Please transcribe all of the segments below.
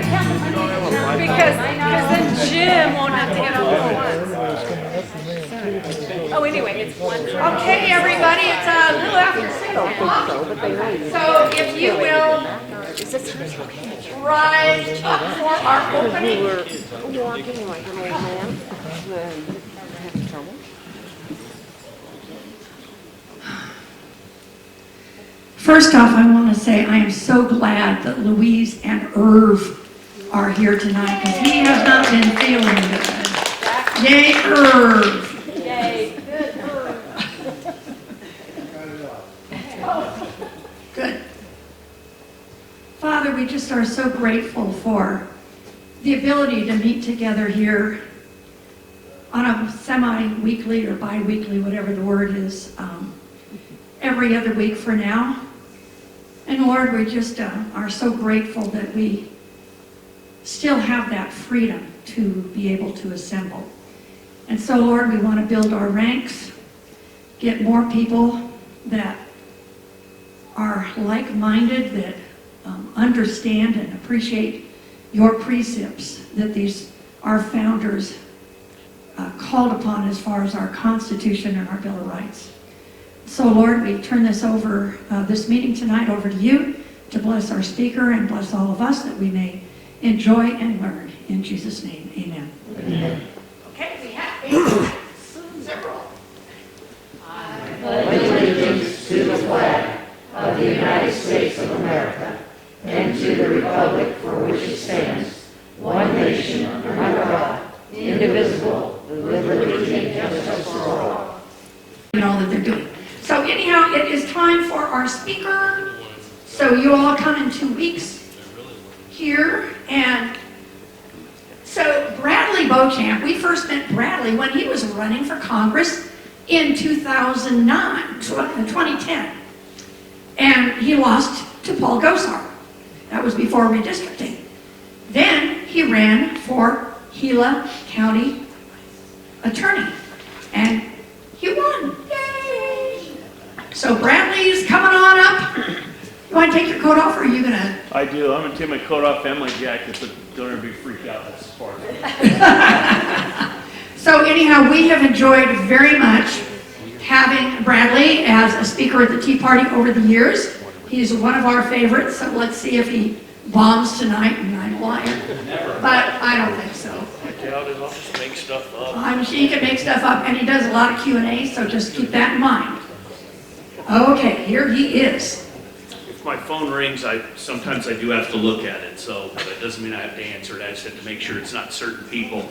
Because then Jim won't have to get all at once. Oh, anyway, it's one. Okay, everybody, it's a little after 6 o'clock. So if you will rise up for our opening. First off, I want to say I am so glad that Louise and Irv are here tonight because he has not been feeling good. Yay, Irv! Yay, good Irv. Good. Father, we just are so grateful for the ability to meet together here on a semi-weekly or bi-weekly, whatever the word is, every other week for now. And Lord, we just are so grateful that we still have that freedom to be able to assemble. And so, Lord, we want to build our ranks, get more people that are like-minded, that understand and appreciate your precepts that our founders called upon as far as our Constitution and our Bill of Rights. So, Lord, we turn this meeting tonight over to you to bless our speaker and bless all of us that we may enjoy and learn. In Jesus' name, amen. Amen. Okay, we have several. I pledge allegiance to the flag of the United States of America and to the republic for which it stands, one nation under God, indivisible, with liberty and justice for all. And all that they're doing. So anyhow, it is time for our speaker. So you all come in 2 weeks here. And so Bradley Beauchamp, we first met Bradley when he was running for Congress in 2010. And he lost to Paul Gosar. That was before redistricting. Then he ran for Gila County Attorney. And he won. Yay! So Bradley's coming on up. You want to take your coat off, or are you going to? I do. I'm going to take my coat off and my jacket, but don't ever be freaked out. That's as far as So anyhow, we have enjoyed very much having Bradley as a speaker at the Tea Party over the years. He's one of our favorites, so let's see if he bombs tonight, and I'm a liar. But I don't think so. I doubt it. I'll just make stuff up. I'm sure he can make stuff up, and he does a lot of Q&A, so just keep that in mind. Okay, here he is. If my phone rings, sometimes I do have to look at it, so that doesn't mean I have to answer it. I just have to make sure it's not certain people.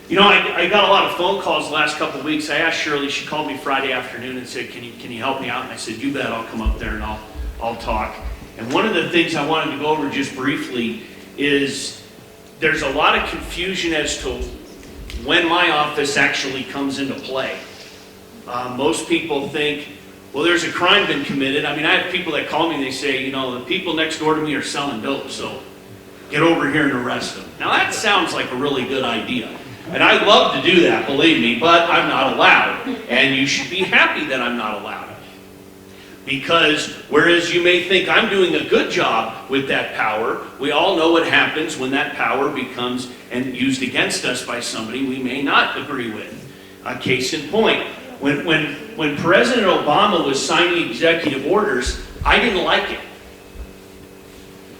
You know, I got a lot of phone calls the last couple of weeks. I asked Shirley, she called me Friday afternoon and said, can you help me out? And I said, you bet, I'll come up there and I'll talk. And one of the things I wanted to go over just briefly is there's a lot of confusion as to when my office actually comes into play. Most people think, well, there's a crime been committed. I mean, I have people that call me and they say, you know, the people next door to me are selling dope, so get over here and arrest them. Now that sounds like a really good idea. And I'd love to do that, believe me, but I'm not allowed. And you should be happy that I'm not allowed. Because whereas you may think I'm doing a good job with that power, we all know what happens when that power becomes and used against us by somebody we may not agree with. A case in point, when President Obama was signing executive orders, I didn't like it.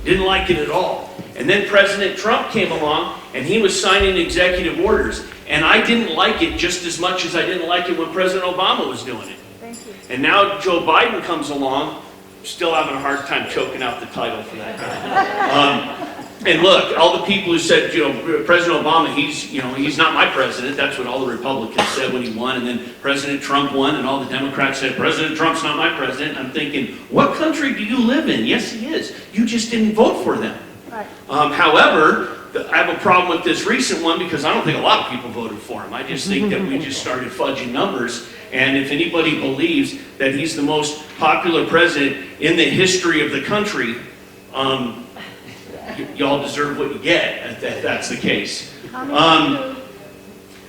Didn't like it at all. And then President Trump came along and he was signing executive orders. And I didn't like it just as much as I didn't like it when President Obama was doing it. Thank you. And now Joe Biden comes along, still having a hard time choking out the title for that guy. And look, all the people who said, you know, President Obama, he's not my president. That's what all the Republicans said when he won. And then President Trump won, and all the Democrats said, President Trump's not my president. I'm thinking, what country do you live in? Yes, he is. You just didn't vote for them. Right. However, I have a problem with this recent one because I don't think a lot of people voted for him. I just think that we just started fudging numbers. And if anybody believes that he's the most popular president in the history of the country, y'all deserve what you get if that's the case.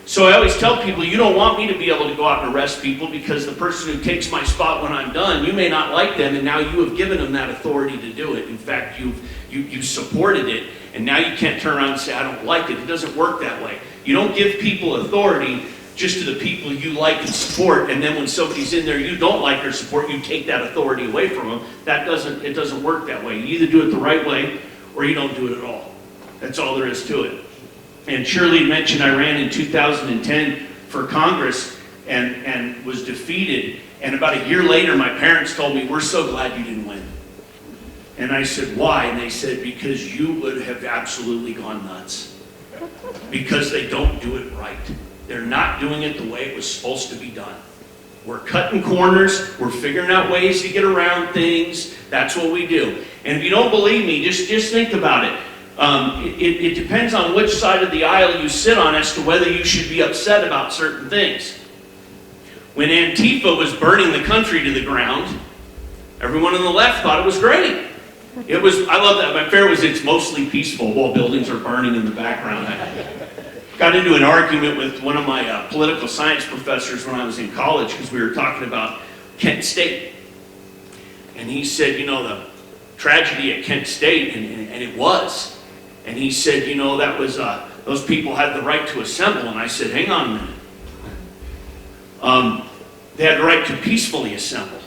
So I always tell people, you don't want me to be able to go out and arrest people, because the person who takes my spot when I'm done, you may not like them, and now you have given them that authority to do it. In fact, you supported it, and now you can't turn around and say, I don't like it. It doesn't work that way. You don't give people authority just to the people you like and support, and then when somebody's in there you don't like or support, you take that authority away from them. It doesn't work that way. You either do it the right way, or you don't do it at all. That's all there is to it. And Shirley mentioned I ran in 2010 for Congress and was defeated. And about a year later, my parents told me, we're so glad you didn't win. And I said, why? And they said, because you would have absolutely gone nuts. Because they don't do it right. They're not doing it the way it was supposed to be done. We're cutting corners. We're figuring out ways to get around things. That's what we do. And if you don't believe me, just think about it. It depends on which side of the aisle you sit on as to whether you should be upset about certain things. When Antifa was burning the country to the ground, everyone on the left thought it was great. I love that. My favorite was, it's mostly peaceful while buildings are burning in the background. I got into an argument with one of my political science professors when I was in college, because we were talking about Kent State. And he said, the tragedy at Kent State, and it was. And he said, that was, those people had the right to assemble. And I said, hang on a minute. They had the right to peacefully assemble.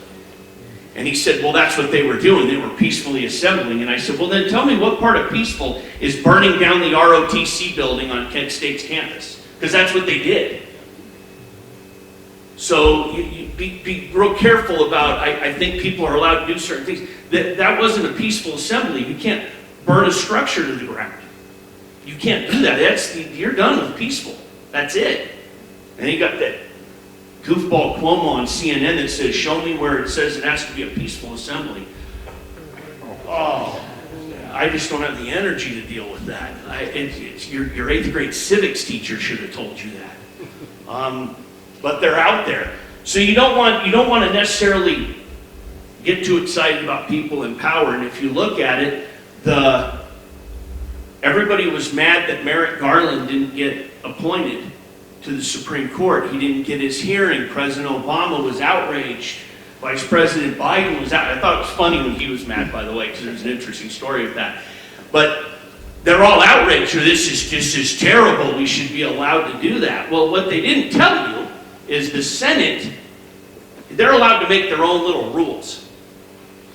And he said, well, that's what they were doing. They were peacefully assembling. And I said, well, then tell me what part of peaceful is burning down the ROTC building on Kent State's campus? Because that's what they did. So you be real careful about, I think people are allowed to do certain things. That wasn't a peaceful assembly. You can't burn a structure to the ground. You can't do that. You're done with peaceful. That's it. And he got that goofball Cuomo on CNN that says, show me where it says it has to be a peaceful assembly. Oh, I just don't have the energy to deal with that. Your 8th grade civics teacher should have told you that. But they're out there. So you don't want to necessarily get too excited about people in power. And if you look at it, everybody was mad that Merrick Garland didn't get appointed to the Supreme Court. He didn't get his hearing. President Obama was outraged. Vice President Biden was out. I thought it was funny when he was mad, by the way, because there's an interesting story of that. But they're all outraged. This is terrible. We should be allowed to do that. Well, what they didn't tell you is the Senate, they're allowed to make their own little rules.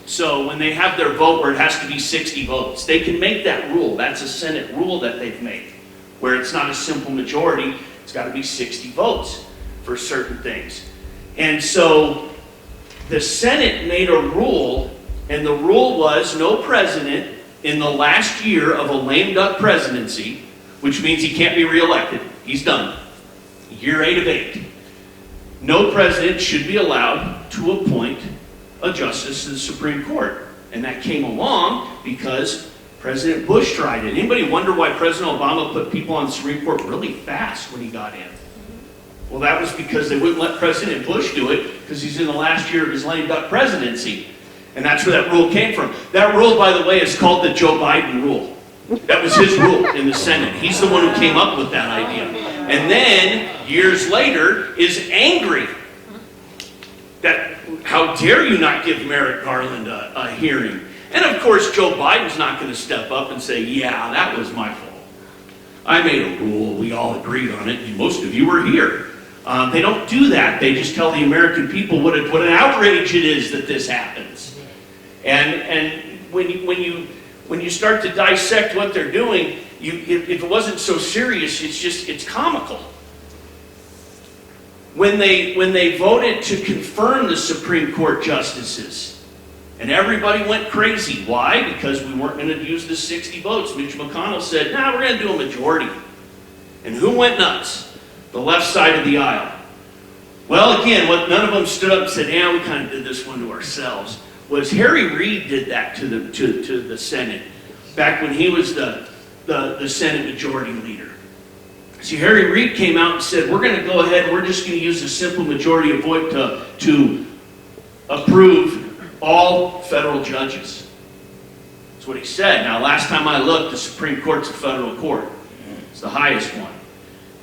So when they have their vote where it has to be 60 votes, they can make that rule. That's a Senate rule that they've made, where it's not a simple majority. It's got to be 60 votes for certain things. And so the Senate made a rule, and the rule was no president in the last year of a lame duck presidency, which means he can't be reelected. He's done. Year 8 of 8. No president should be allowed to appoint a justice to the Supreme Court. And that came along because President Bush tried it. Anybody wonder why President Obama put people on the Supreme Court really fast when he got in? Well, that was because they wouldn't let President Bush do it because he's in the last year of his lame duck presidency. And that's where that rule came from. That rule, by the way, is called the Joe Biden rule. That was his rule in the Senate. He's the one who came up with that idea. And then, years later, is angry that, how dare you not give Merrick Garland a hearing? And of course, Joe Biden's not going to step up and say, yeah, that was my fault. I made a rule, we all agreed on it, and most of you were here. They don't do that. They just tell the American people what an outrage it is that this happens. And when you start to dissect what they're doing, if it wasn't so serious, it's comical. When they voted to confirm the Supreme Court justices, and everybody went crazy. Why? Because we weren't going to use the 60 votes. Mitch McConnell said, we're going to do a majority. And who went nuts? The left side of the aisle. Well, again, what none of them stood up and said, we kind of did this one to ourselves, was Harry Reid did that to the Senate back when he was the Senate Majority Leader. See, Harry Reid came out and said, we're going to go ahead, we're just going to use a simple majority of vote to approve all federal judges. That's what he said. Now, last time I looked, the Supreme Court's a federal court. It's the highest one.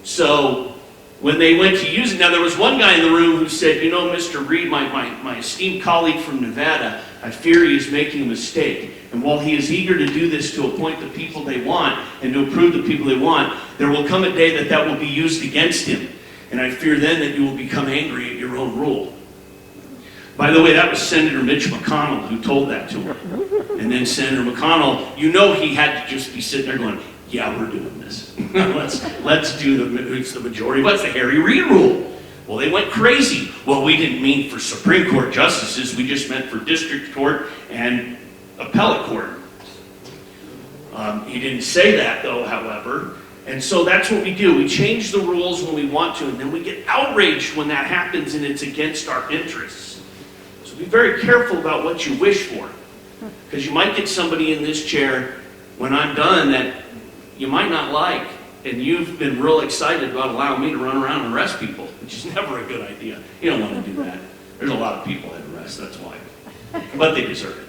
So when they went to use it, now there was one guy in the room who said, you know, Mr. Reed, my esteemed colleague from Nevada, I fear he is making a mistake. And while he is eager to do this to appoint the people they want and to approve the people they want, there will come a day that that will be used against him. And I fear then that you will become angry at your own rule. By the way, that was Senator Mitch McConnell who told that to him. And then Senator McConnell, you know, he had to just be sitting there going, yeah, we're doing this. let's do it's the majority. What's the Harry Reid rule? Well, they went crazy. Well, we didn't mean for Supreme Court justices. We just meant for district court and appellate court. He didn't say that, though, however. And so that's what we do. We change the rules when we want to, and then we get outraged when that happens and it's against our interests. So be very careful about what you wish for, because you might get somebody in this chair when I'm done that you might not like, and you've been real excited about allowing me to run around and arrest people, which is never a good idea. You don't want to do that. There's a lot of people that arrest, that's why. But they deserve it.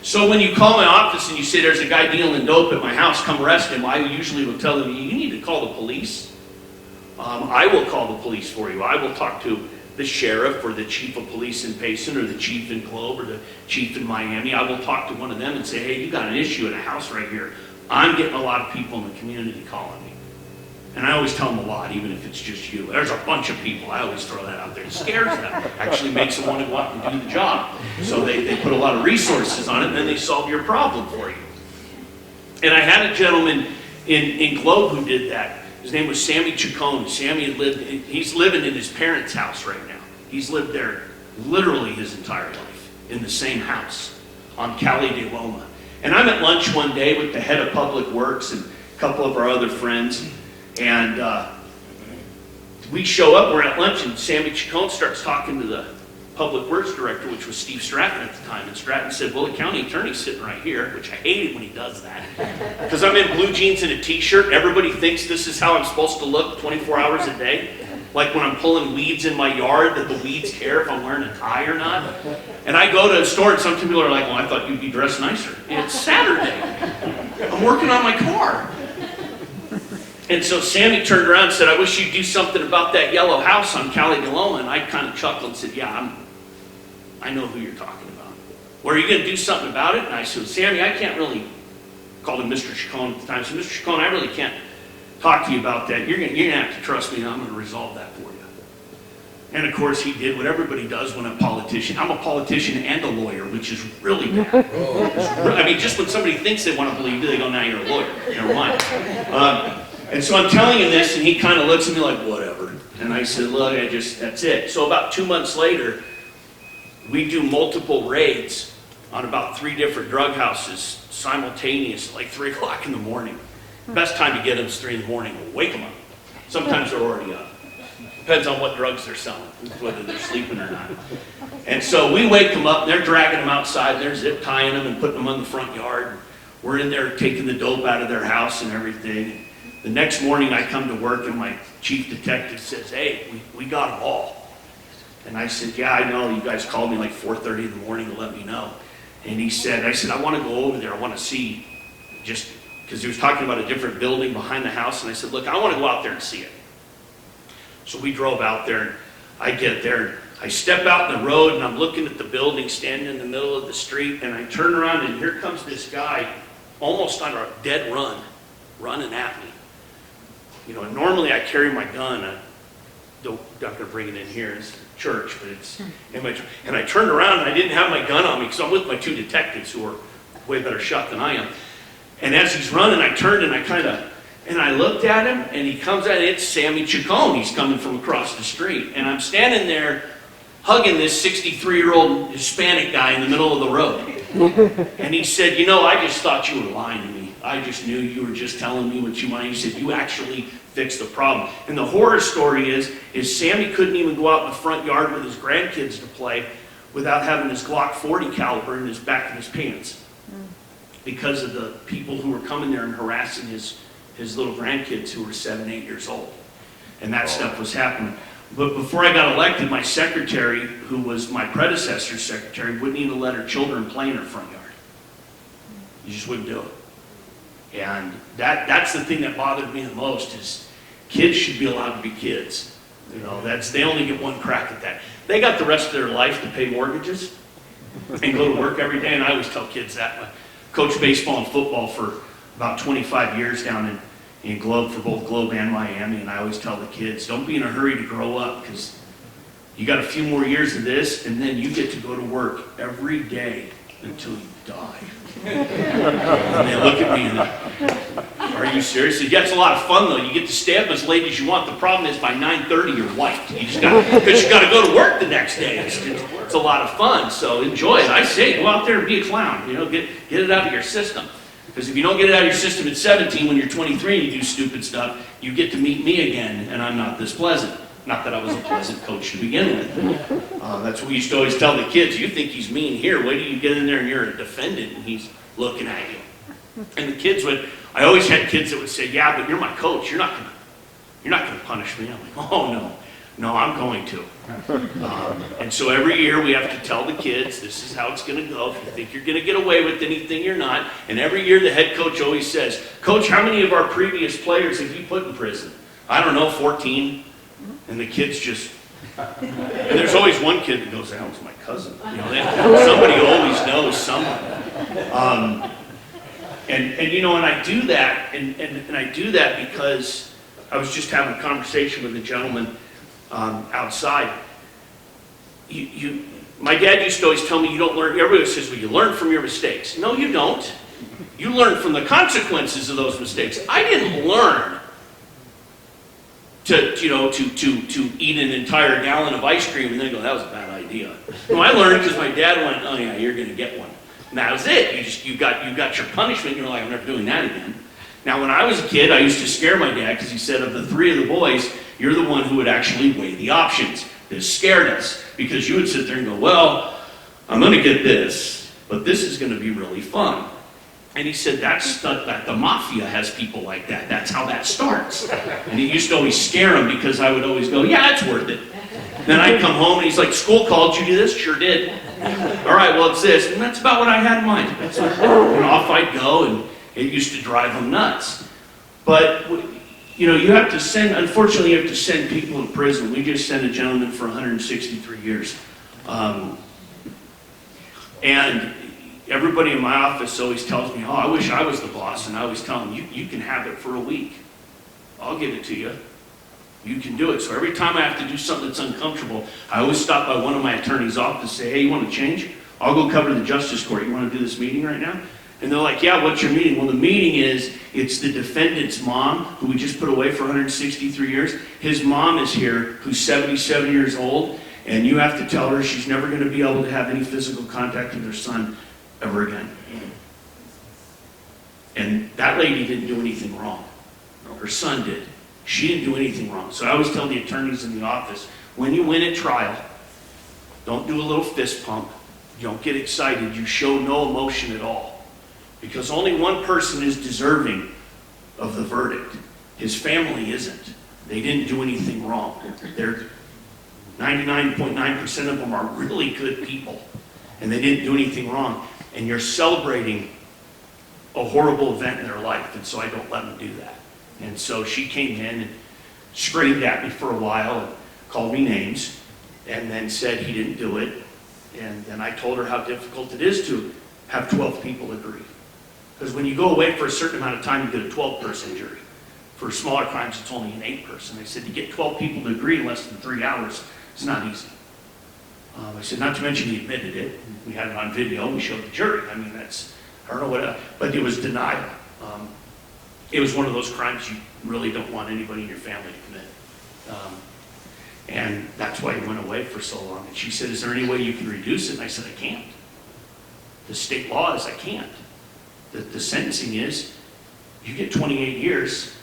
So when you call my office and you say there's a guy dealing dope at my house, come arrest him, I usually will tell them, you need to call the police. I will call the police for you. I will talk to the sheriff or the chief of police in Payson or the chief in Globe or the chief in Miami. I will talk to one of them and say, hey, you got an issue in a house right here. I'm getting a lot of people in the community calling me. And I always tell them a lot, even if it's just you. There's a bunch of people. I always throw that out there. It scares them. Actually makes them want to go out and do the job. So they put a lot of resources on it, and then they solve your problem for you. And I had a gentleman in Globe who did that. His name was Sammy Chacon. Sammy he's living in his parents' house right now. He's lived there literally his entire life, in the same house on Cali de Loma. And I'm at lunch one day with the head of Public Works and a couple of our other friends. And we show up, we're at lunch, and Sammy Chacon starts talking to the Public Works Director, which was Steve Stratton at the time. And Stratton said, well, the county attorney's sitting right here, which I hate it when he does that. Because I'm in blue jeans and a t-shirt. Everybody thinks this is how I'm supposed to look 24 hours a day. Like when I'm pulling weeds in my yard, that the weeds care if I'm wearing a tie or not. And I go to a store, and some people are like, well, I thought you'd be dressed nicer. It's Saturday. I'm working on my car. And so Sammy turned around and said, I wish you'd do something about that yellow house on Cali de Loma. And I kind of chuckled and said, yeah, I know who you're talking about. Well, are you going to do something about it? And I said, Sammy, I can't really, called him Mr. Chacon at the time. I said, Mr. Chacon, I really can't talk to you about that. You're going to have to trust me, and I'm going to resolve that for you. And of course, he did what everybody does when a politician. I'm a politician and a lawyer, which is really bad. I mean, just when somebody thinks they want to believe you, they go, now you're a lawyer. Never mind. And so I'm telling him this, and he kind of looks at me like, whatever. And I said, look, that's it. So about 2 months later, we do multiple raids on about 3 different drug houses simultaneous, like 3 o'clock in the morning. Best time to get them is 3 in the morning. We'll wake them up. Sometimes they're already up. Depends on what drugs they're selling, whether they're sleeping or not. And so we wake them up, and they're dragging them outside, they're zip tying them and putting them on the front yard. We're in there taking the dope out of their house and everything. The next morning I come to work, and my chief detective says, hey, we got them all. And I said, yeah, I know, you guys called me like 4:30 in the morning to let me know. And I said, I want to go over there, I want to see, just because he was talking about a different building behind the house. And I said, look, I want to go out there and see it. So we drove out there, and I get there, and I step out in the road, and I'm looking at the building, standing in the middle of the street, and I turn around, and here comes this guy, almost on a dead run, running at me. You know, normally I carry my gun. I'm not going to bring it in here. It's church, but it's in my. And I turned around, and I didn't have my gun on me because I'm with my 2 detectives who are way better shot than I am. And as he's running, I turned, and I looked at him, and he comes out, and it's Sammy Chacon. He's coming from across the street. And I'm standing there hugging this 63-year-old Hispanic guy in the middle of the road. And he said, you know, I just thought you were lying to me. I just knew you were just telling me what you wanted. He said, you actually fixed the problem. And the horror story is Sammy couldn't even go out in the front yard with his grandkids to play without having his Glock 40 caliber in his back of his pants because of the people who were coming there and harassing his little grandkids who were 7, 8 years old. And that stuff was happening. But before I got elected, my secretary, who was my predecessor's secretary, wouldn't even let her children play in her front yard. You just wouldn't do it. And that's the thing that bothered me the most is kids should be allowed to be kids. You know, they only get one crack at that. They got the rest of their life to pay mortgages and go to work every day. And I always tell kids that. I coached baseball and football for about 25 years down in Globe, for both Globe and Miami. And I always tell the kids, don't be in a hurry to grow up, because you got a few more years of this, and then you get to go to work every day until you die. And they look at me and are you serious? Yeah, it's a lot of fun though. You get to stay up as late as you want. The problem is by 9:30 you're wiped. Because you got to go to work the next day. It's a lot of fun, so enjoy it. I say go out there and be a clown. You know, get it out of your system. Because if you don't get it out of your system at 17, when you're 23 and you do stupid stuff, you get to meet me again, and I'm not this pleasant. Not that I was a pleasant coach to begin with. That's what we used to always tell the kids. You think he's mean here. Wait till you get in there and you're a defendant and he's looking at you. And the kids I always had kids that would say, yeah, but you're my coach. You're not gonna punish me. I'm like, oh no, I'm going to. And so every year we have to tell the kids, this is how it's gonna go. If you think you're gonna get away with anything, you're not. And every year the head coach always says, Coach, how many of our previous players have you put in prison? I don't know, 14. And the kids just, and there's always one kid that goes, that was my cousin. You know, somebody always knows someone. And you know, and I do that, and I do that because I was just having a conversation with a gentleman outside. My dad used to always tell me, you don't learn, everybody says, well, you learn from your mistakes. No, you don't. You learn from the consequences of those mistakes. I didn't learn to eat an entire gallon of ice cream and then go, that was a bad idea. No, I learned because my dad went, oh yeah, you're going to get one. And that was it. You got your punishment. You're like, I'm never doing that again. Now, when I was a kid, I used to scare my dad because he said, of the three of the boys, you're the one who would actually weigh the options. This scared us because you would sit there and go, well, I'm going to get this, but this is going to be really fun. And he said, that the mafia has people like that. That's how that starts. And he used to always scare him because I would always go, yeah, it's worth it. Then I'd come home and he's like, school called, you do this? Sure did. All right, well, it's this. And that's about what I had in mind. And off I'd go, and it used to drive him nuts. But, you know, you have to send, unfortunately, you have to send people to prison. We just sent a gentleman for 163 years. And everybody in my office always tells me, oh, I wish I was the boss. And I always tell them, you can have it for a week. I'll give it to you. You can do it. So every time I have to do something that's uncomfortable, I always stop by one of my attorney's office and say, hey, you want to change? I'll go cover the justice court. You want to do this meeting right now? And they're like, yeah, what's your meeting? Well, the meeting is, it's the defendant's mom, who we just put away for 163 years. His mom is here, who's 77 years old, and you have to tell her she's never going to be able to have any physical contact with her son ever again. And that lady didn't do anything wrong. Her son did. She didn't do anything wrong. So I always tell the attorneys in the office, when you win at trial, don't do a little fist pump. You don't get excited. You show no emotion at all. Because only one person is deserving of the verdict. His family isn't. They didn't do anything wrong. They're 99.9% of them are really good people. And they didn't do anything wrong. And you're celebrating a horrible event in their life. And so I don't let them do that. And so she came in and screamed at me for a while and called me names and then said he didn't do it. And then I told her how difficult it is to have 12 people agree. Because when you go away for a certain amount of time, you get a 12-person jury. For smaller crimes, it's only an 8-person. I said, to get 12 people to agree in less than 3 hours, it's not easy. I said, not to mention he admitted it. We had it on video. We showed the jury. I mean, that's, I don't know what, but it was denial. It was one of those crimes you really don't want anybody in your family to commit. And that's why he went away for so long. And she said, is there any way you can reduce it? And I said, I can't. The state law is I can't. The sentencing is you get 28 years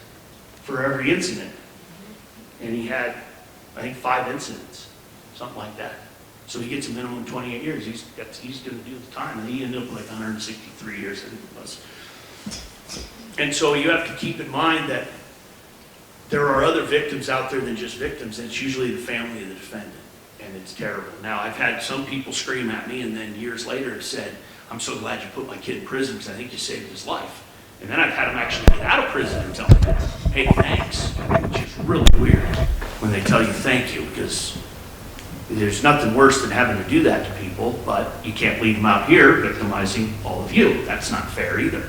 for every incident. And he had, I think, 5 incidents, something like that. So he gets a minimum 28 years. He's going to do the time. And he ended up like 163 years, I think it was. And so you have to keep in mind that there are other victims out there than just victims, and it's usually the family of the defendant, and it's terrible. Now, I've had some people scream at me and then years later have said, I'm so glad you put my kid in prison because I think you saved his life. And then I've had them actually get out of prison and tell me, hey, thanks, which is really weird when they tell you thank you, because there's nothing worse than having to do that to people, but you can't leave them out here victimizing all of you. That's not fair either.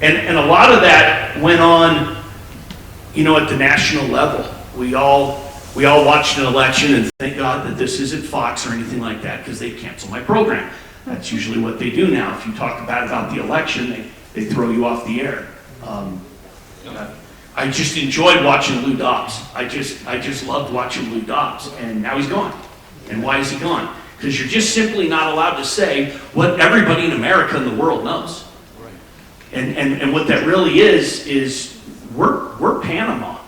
And a lot of that went on, you know, at the national level. We all watched an election, and thank God that this isn't Fox or anything like that, because they cancel my program. That's usually what they do now. If you talk bad about the election, they throw you off the air. I just enjoyed watching Lou Dobbs. I just loved watching Lou Dobbs, and now he's gone. And why is he gone? Because you're just simply not allowed to say what everybody in America and the world knows. And what that really is we're Panama,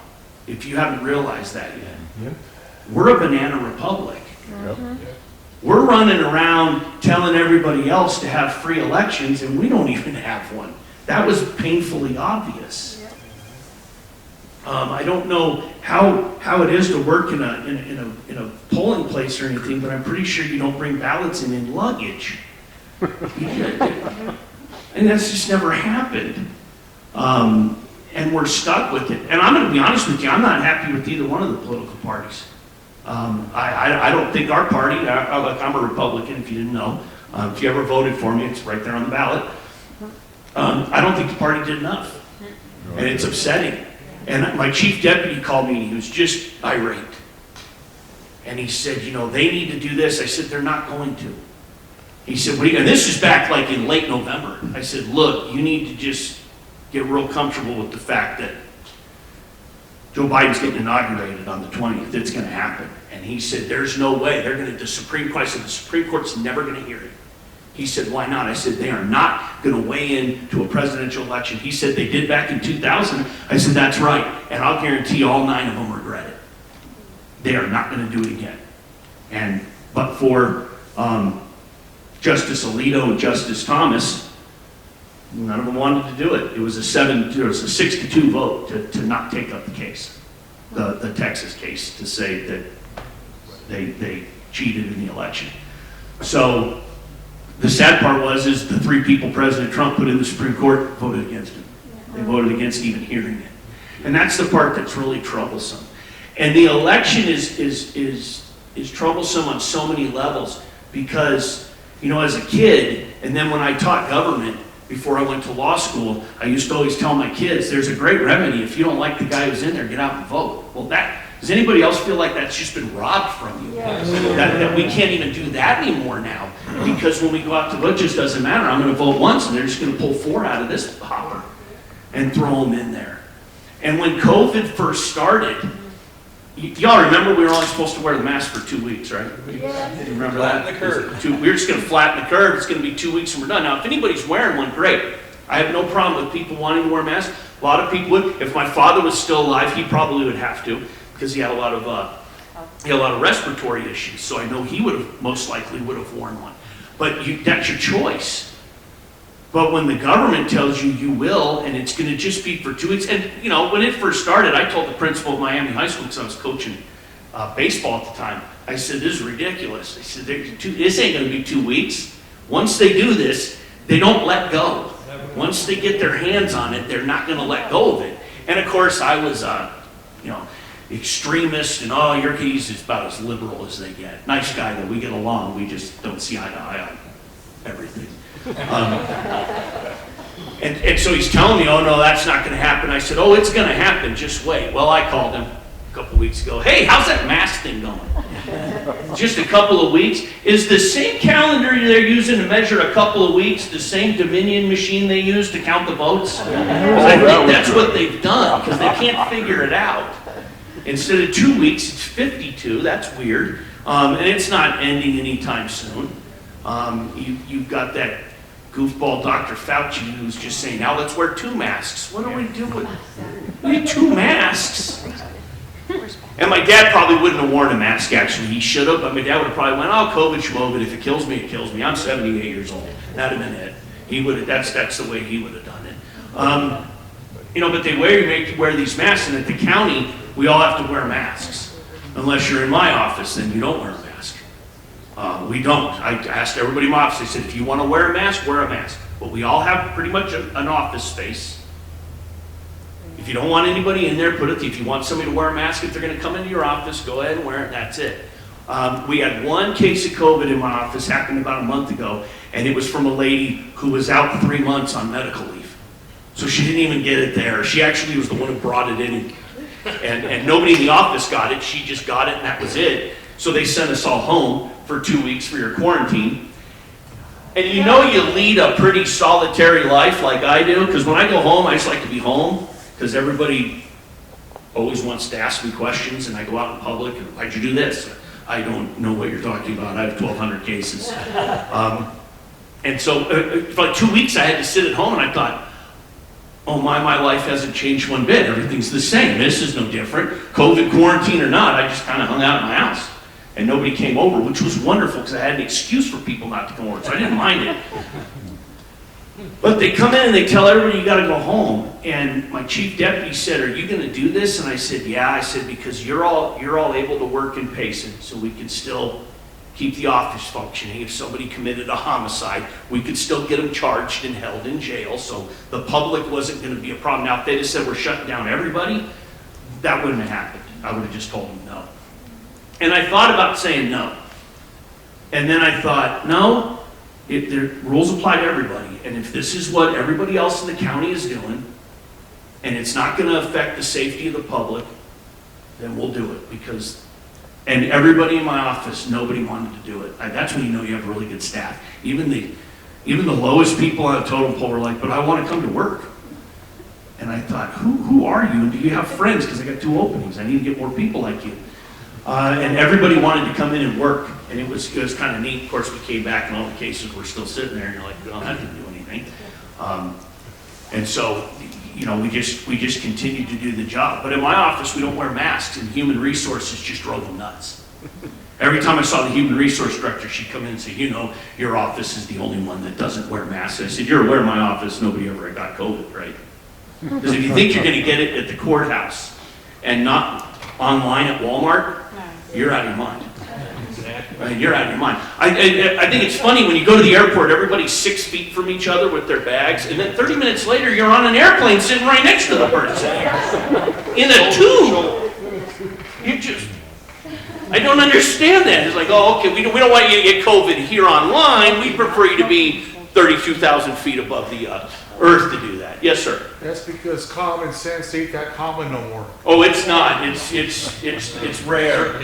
if you haven't realized that yet. Yeah. We're a banana republic. Yep. We're running around telling everybody else to have free elections, and we don't even have one. That was painfully obvious. I don't know how it is to work in a polling place or anything, but I'm pretty sure you don't bring ballots in luggage. And that's just never happened. And we're stuck with it. And I'm going to be honest with you, I'm not happy with either one of the political parties. I don't think our party, I'm a Republican if you didn't know. If you ever voted for me, it's right there on the ballot. I don't think the party did enough. And it's upsetting. And my chief deputy called me and he was just irate. And he said, you know, they need to do this. I said, they're not going to. He said, and this is back like in late November. I said, look, you need to just get real comfortable with the fact that Joe Biden's getting inaugurated on the 20th. It's going to happen. And he said, there's no way. They're going to, the Supreme Court, I said, the Supreme Court's never going to hear it. He said, why not? I said, they are not going to weigh in to a presidential election. He said, they did back in 2000. I said, that's right. And I'll guarantee all 9 of them regret it. They are not going to do it again. But for Justice Alito and Justice Thomas, none of them wanted to do it. It was a 6-2 vote to not take up the case, the Texas case, to say that they cheated in the election. So the sad part is the 3 people President Trump put in the Supreme Court voted against it. They voted against even hearing it. And that's the part that's really troublesome. And the election is troublesome on so many levels because, you know, as a kid, and then when I taught government before I went to law school, I used to always tell my kids, there's a great remedy. If you don't like the guy who's in there, get out and vote. Well, does anybody else feel like that's just been robbed from you? Yes. That we can't even do that anymore now because when we go out to vote, it just doesn't matter. I'm going to vote once and they're just going to pull 4 out of this hopper and throw them in there. And when COVID first started, y'all remember we were only supposed to wear the mask for 2 weeks, right? Yeah. You remember Flatten that? the curve. We're just going to flatten the curve. It's going to be 2 weeks and we're done. Now, if anybody's wearing one, great. I have no problem with people wanting to wear masks. A lot of people would. If my father was still alive, he probably would have to because he had a lot of respiratory issues. So I know he would have most likely would have worn one. But that's your choice. But when the government tells you you will, and it's going to just be for 2 weeks, and you know, when it first started, I told the principal of Miami High School because I was coaching baseball at the time. I said, "This is ridiculous." I said, "This ain't going to be 2 weeks. Once they do this, they don't let go. Once they get their hands on it, they're not going to let go of it." And of course, I was, extremist, and he's about as liberal as they get. Nice guy, though. We get along. We just don't see eye to eye on everything. And so he's telling me, "Oh no, that's not going to happen." I said, "Oh, it's going to happen. Just wait." Well, I called him a couple weeks ago. "Hey, how's that mask thing going?" Just a couple of weeks. Is the same calendar they're using to measure a couple of weeks the same Dominion machine they use to count the votes? Because I think that's what they've done because they can't figure it out. Instead of 2 weeks, it's 52. That's weird. And it's not ending anytime soon. You've got that goofball Dr. Fauci who's just saying, now let's wear 2 masks. What are we doing? We need 2 masks. And my dad probably wouldn't have worn a mask, actually. He should have, but my dad would have probably went, "Oh, COVID, schmovid. If it kills me, it kills me. I'm 78 years old." That'd have been it. He would have, that's the way he would have done it. But they make you wear these masks, and at the county, we all have to wear masks. Unless you're in my office, then you don't wear a mask. We don't. I asked everybody in my office, I said, if you want to wear a mask, wear a mask. But we all have pretty much an office space. If If you don't want anybody in there, put it. If you want somebody to wear a mask, if they're going to come into your office, go ahead and wear it. That's it. We had one case of COVID in my office, happened about a month ago, and it was from a lady who was out 3 months on medical leave. So she didn't even get it there. She actually was the one who brought it in, and nobody in the office got it. She just got it, and that was it. So they sent us all home for 2 weeks for your quarantine. And you know you lead a pretty solitary life like I do, because when I go home, I just like to be home, because everybody always wants to ask me questions, and I go out in public, and why'd you do this? I don't know what you're talking about. I have 1,200 cases. And so for like 2 weeks, I had to sit at home, and I thought, oh my life hasn't changed one bit. Everything's the same. This is no different. COVID quarantine or not, I just kind of hung out in my house. And nobody came over, which was wonderful because I had an excuse for people not to come over, so I didn't mind it. But they come in and they tell everybody you got to go home. And my chief deputy said, "Are you going to do this?" And I said, "Yeah." I said, "Because you're all able to work in Payson, so we can still keep the office functioning. If somebody committed a homicide, we could still get them charged and held in jail. So the public wasn't going to be a problem. Now, if they just said we're shutting down everybody, that wouldn't have happened. I would have just told them no." And I thought about saying no. And then I thought, no, the rules apply to everybody. And if this is what everybody else in the county is doing, and it's not going to affect the safety of the public, then we'll do it. And everybody in my office, nobody wanted to do it. That's when you know you have a really good staff. Even the lowest people on the totem pole were like, "But I want to come to work." And I thought, who are you? And do you have friends? Because I got 2 openings. I need to get more people like you. And everybody wanted to come in and work, and it was kind of neat. Of course, we came back, and all the cases were still sitting there, and you're like, "Well, that didn't do anything." And so, we just continued to do the job. But in my office, we don't wear masks, and human resources just drove them nuts. Every time I saw the human resource director, she'd come in and say, "Your office is the only one that doesn't wear masks." I said, "You're aware of my office, nobody ever got COVID, right? Because if you think you're going to get it at the courthouse and not online at Walmart, you're out of your mind. Right, you're out of your mind." I think it's funny when you go to the airport, everybody's 6 feet from each other with their bags, and then 30 minutes later, you're on an airplane sitting right next to the person in a tube. I don't understand that. It's like, oh, okay, we don't want you to get COVID here online. We prefer you to be 32,000 feet above the earth to do that. Yes, sir. That's because common sense ain't that common no more. Oh, it's not. It's rare.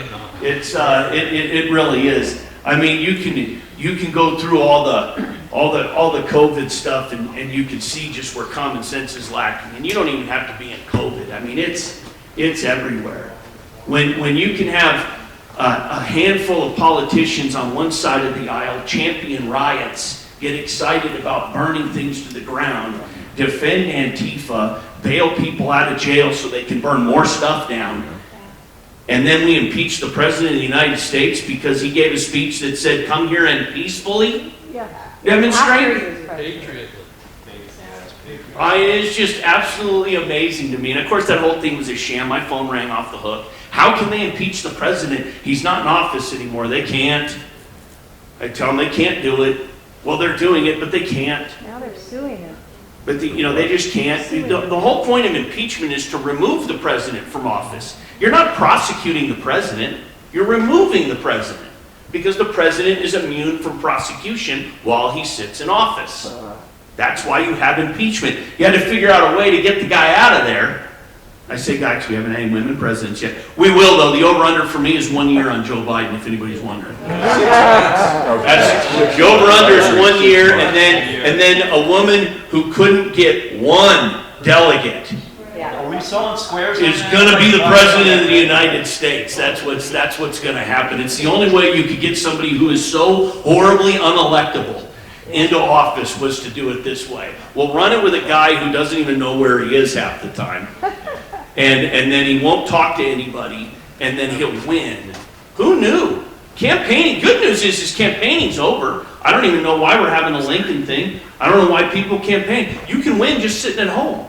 It really is. I mean, you can go through all the COVID stuff, and you can see just where common sense is lacking. And you don't even have to be in COVID. I mean, it's everywhere. When you can have a handful of politicians on one side of the aisle champion riots, get excited about burning things to the ground, defend Antifa, bail people out of jail so they can burn more stuff down, and then we impeach the President of the United States because he gave a speech that said, "Come here and peacefully demonstrate." It's just absolutely amazing to me. And of course, that whole thing was a sham. My phone rang off the hook. How can they impeach the president? He's not in office anymore. They can't. I tell them they can't do it. Well, they're doing it, but they can't. Now they're suing him. But they just can't. The whole point of impeachment is to remove the president from office. You're not prosecuting the president. You're removing the president because the president is immune from prosecution while he sits in office. That's why you have impeachment. You had to figure out a way to get the guy out of there. I say, guys, we haven't had any women presidents yet. We will, though. The over-under for me is 1 year on Joe Biden, if anybody's wondering. The over-under is 1 year, and then a woman who couldn't get one delegate Are we selling squares? is going to be the president of the United States. That's what's going to happen. It's the only way you could get somebody who is so horribly unelectable into office was to do it this way. We'll run it with a guy who doesn't even know where he is half the time. And then he won't talk to anybody, and then he'll win. Who knew? Campaigning, good news is his campaigning's over. I don't even know why we're having a Lincoln thing. I don't know why people campaign. You can win just sitting at home.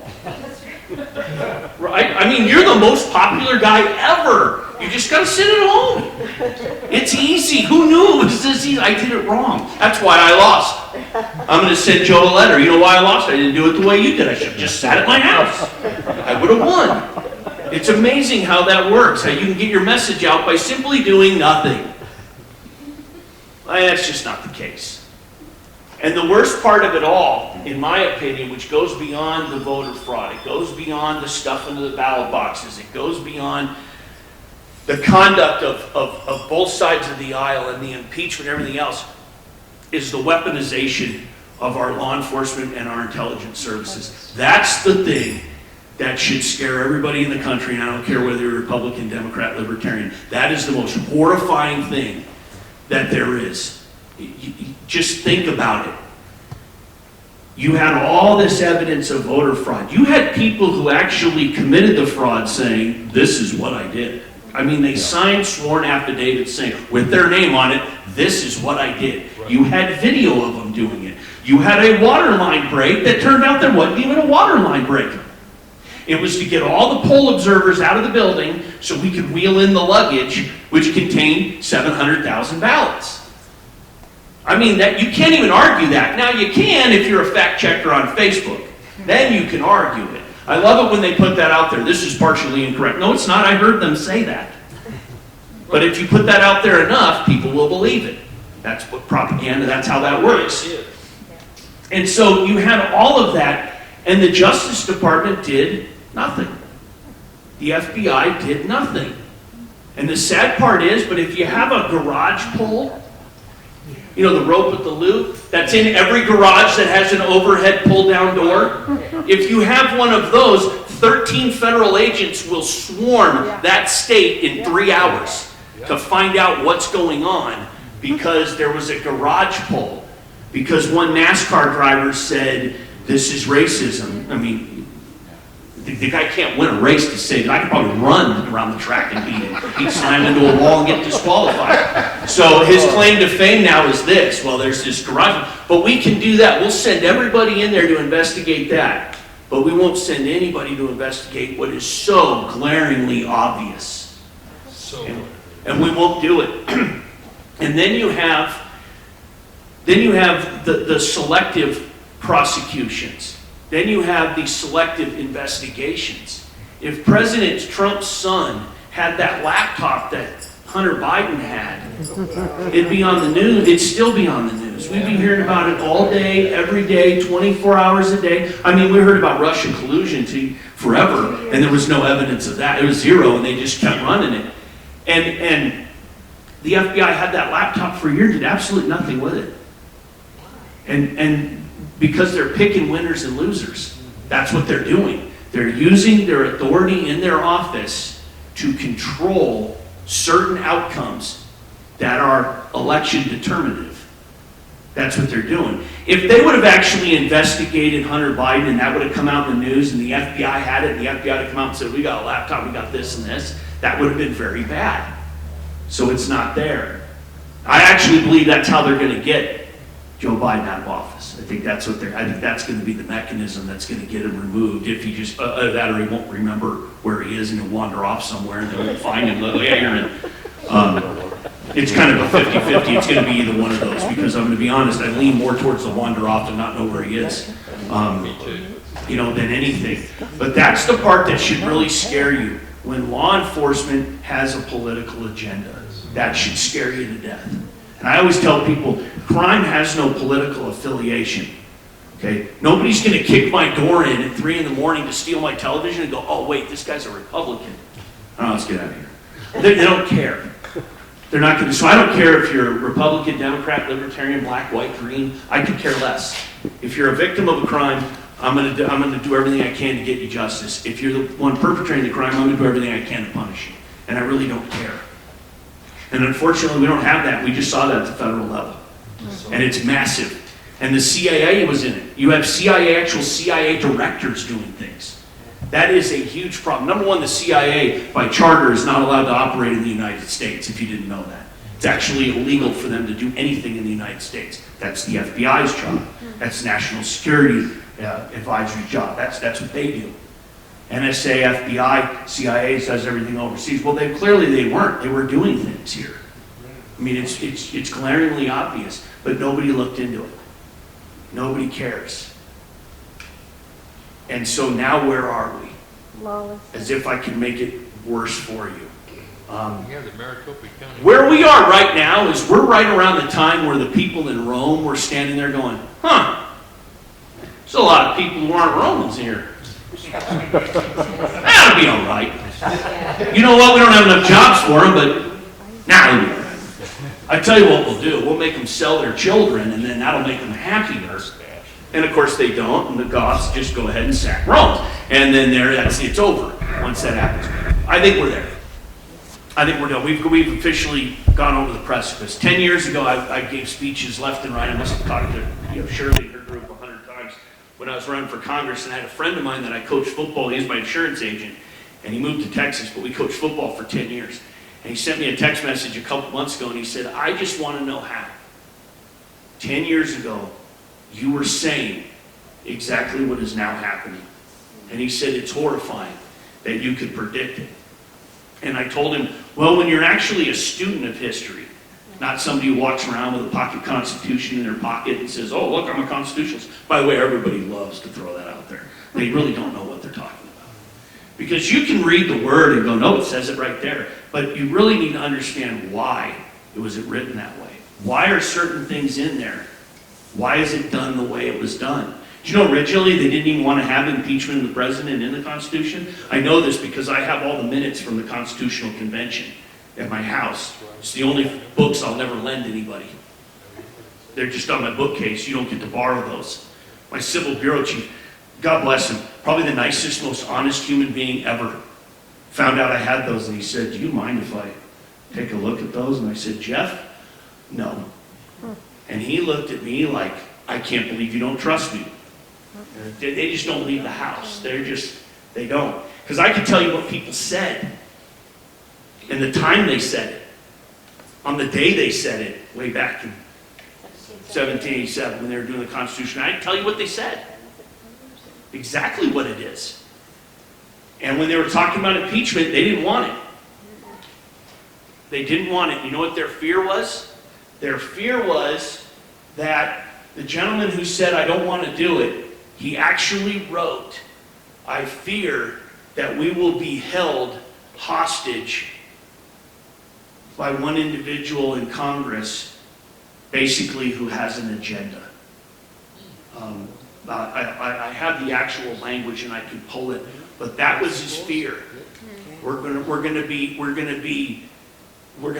Right? I mean, you're the most popular guy ever. You just got to sit at home. It's easy. Who knew it was this easy? I did it wrong. That's why I lost. I'm going to send Joe a letter. You know why I lost? I didn't do it the way you did. I should have just sat at my house. I would have won. It's amazing how that works, how you can get your message out by simply doing nothing. That's just not the case. And the worst part of it all, in my opinion, which goes beyond the voter fraud, it goes beyond the stuff into the ballot boxes, it goes beyond the conduct of both sides of the aisle and the impeachment and everything else, is the weaponization of our law enforcement and our intelligence services. That's the thing that should scare everybody in the country, and I don't care whether you're Republican, Democrat, Libertarian. That is the most horrifying thing that there is. Just think about it. You had all this evidence of voter fraud. You had people who actually committed the fraud saying, this is what I did. I mean, they signed sworn affidavits saying, with their name on it, this is what I did. You had video of them doing it. You had a water line break that turned out there wasn't even a water line break. It was to get all the poll observers out of the building so we could wheel in the luggage, which contained 700,000 ballots. I mean, that you can't even argue that. Now, you can if you're a fact checker on Facebook. Then you can argue it. I love it when they put that out there. This is partially incorrect. No, it's not. I heard them say that. But if you put that out there enough, people will believe it. That's what propaganda, that's how that works. And so you had all of that, and the Justice Department did nothing. The FBI did nothing. And the sad part is, but if you have a garage pull, you know, the rope with the loop, that's in every garage that has an overhead pull-down door. If you have one of those, 13 federal agents will swarm that state in 3 hours to find out what's going on because there was a garage pull. Because one NASCAR driver said, this is racism. I mean, the guy can't win a race to say that. I could probably run around the track and beat him. He'd slam into a wall and get disqualified. So his claim to fame now is this. Well, there's this garage. But we can do that. We'll send everybody in there to investigate that. But we won't send anybody to investigate what is so glaringly obvious. And we won't do it. And then you have the selective prosecutions. Then you have the selective investigations. If President Trump's son had that laptop that Hunter Biden had, it'd be on the news. It'd still be on the news. We'd be hearing about it all day, every day, 24 hours a day. I mean, we heard about Russian collusion forever, and there was no evidence of that. It was zero, and they just kept running it. And the FBI had that laptop for a year, did absolutely nothing with it. And because they're picking winners and losers. That's what they're doing. They're using their authority in their office to control certain outcomes that are election determinative. That's what they're doing. If they would have actually investigated Hunter Biden and that would have come out in the news and the FBI had it, and the FBI had come out and said, we got a laptop, we got this and this, that would have been very bad. So it's not there. I actually believe that's how they're going to get Joe Biden out of office. I think that's what I think that's going to be the mechanism that's going to get him removed. If he just that, or he won't remember where he is and he'll wander off somewhere and they won't find him. Yeah, you're in. It's kind of a 50-50. It's going to be either one of those because I'm going to be honest. I lean more towards the wander off and not know where he is. You know, than anything. But that's the part that should really scare you when law enforcement has a political agenda. That should scare you to death. And I always tell people, crime has no political affiliation. Okay? Nobody's going to kick my door in at 3 in the morning to steal my television and go, oh, wait, this guy's a Republican. Oh, let's get out of here. They don't care. They're not going to. So I don't care if you're Republican, Democrat, Libertarian, black, white, green. I could care less. If you're a victim of a crime, I'm going to do everything I can to get you justice. If you're the one perpetrating the crime, I'm going to do everything I can to punish you. And I really don't care. And unfortunately, we don't have that. We just saw that at the federal level. And it's massive. And the CIA was in it. You have actual CIA directors doing things. That is a huge problem. Number one, the CIA, by charter, is not allowed to operate in the United States, if you didn't know that. It's actually illegal for them to do anything in the United States. That's the FBI's job. That's National Security Advisory's job. That's what they do. NSA, FBI, CIA does everything overseas. Well, they weren't. They were doing things here. I mean, it's glaringly obvious, but nobody looked into it. Nobody cares. And so now where are we? Lawless. As if I can make it worse for you. Yeah, the Maricopa County. Where we are right now is we're right around the time where the people in Rome were standing there going, huh, there's a lot of people who aren't Romans here. That'll be all right. You know what? We don't have enough jobs for them, but nah, it'll be all right. I tell you what we'll do. We'll make them sell their children, and then that'll make them happier. And of course they don't, and the Goths just go ahead and sack Rome. And then it's over once that happens. I think we're there. I think we're done. We've officially gone over the precipice. 10 years ago, I gave speeches left and right. I must have talked to Shirley and her group 100 times when I was running for Congress, and I had a friend of mine that I coached football. He was my insurance agent, and he moved to Texas, but we coached football for 10 years. And he sent me a text message a couple months ago, and he said, I just want to know how. 10 years ago, you were saying exactly what is now happening. And he said, it's horrifying that you could predict it. And I told him, well, when you're actually a student of history, not somebody who walks around with a pocket constitution in their pocket and says, oh, look, I'm a constitutionalist. By the way, everybody loves to throw that out there. They really don't know what they're talking about. Because you can read the word and go, no, it says it right there. But you really need to understand why it was written that way. Why are certain things in there? Why is it done the way it was done? Do you know originally they didn't even want to have impeachment of the president in the Constitution? I know this because I have all the minutes from the Constitutional Convention at my house. It's the only books I'll never lend anybody. They're just on my bookcase. You don't get to borrow those. My civil bureau chief, God bless him, probably the nicest, most honest human being ever, found out I had those, and he said, do you mind if I take a look at those? And I said, Jeff, no. And he looked at me like, I can't believe you don't trust me. They just don't leave the house. They don't. Because I can tell you what people said, and the time they said it, on the day they said it, way back in 1787 when they were doing the Constitution. I can tell you what they said. Exactly what it is. And when they were talking about impeachment, they didn't want it. They didn't want it. You know what their fear was? Their fear was that the gentleman who said, I don't want to do it, he actually wrote, I fear that we will be held hostage by one individual in Congress, basically who has an agenda. I have the actual language and I can pull it, but that was his fear. We're going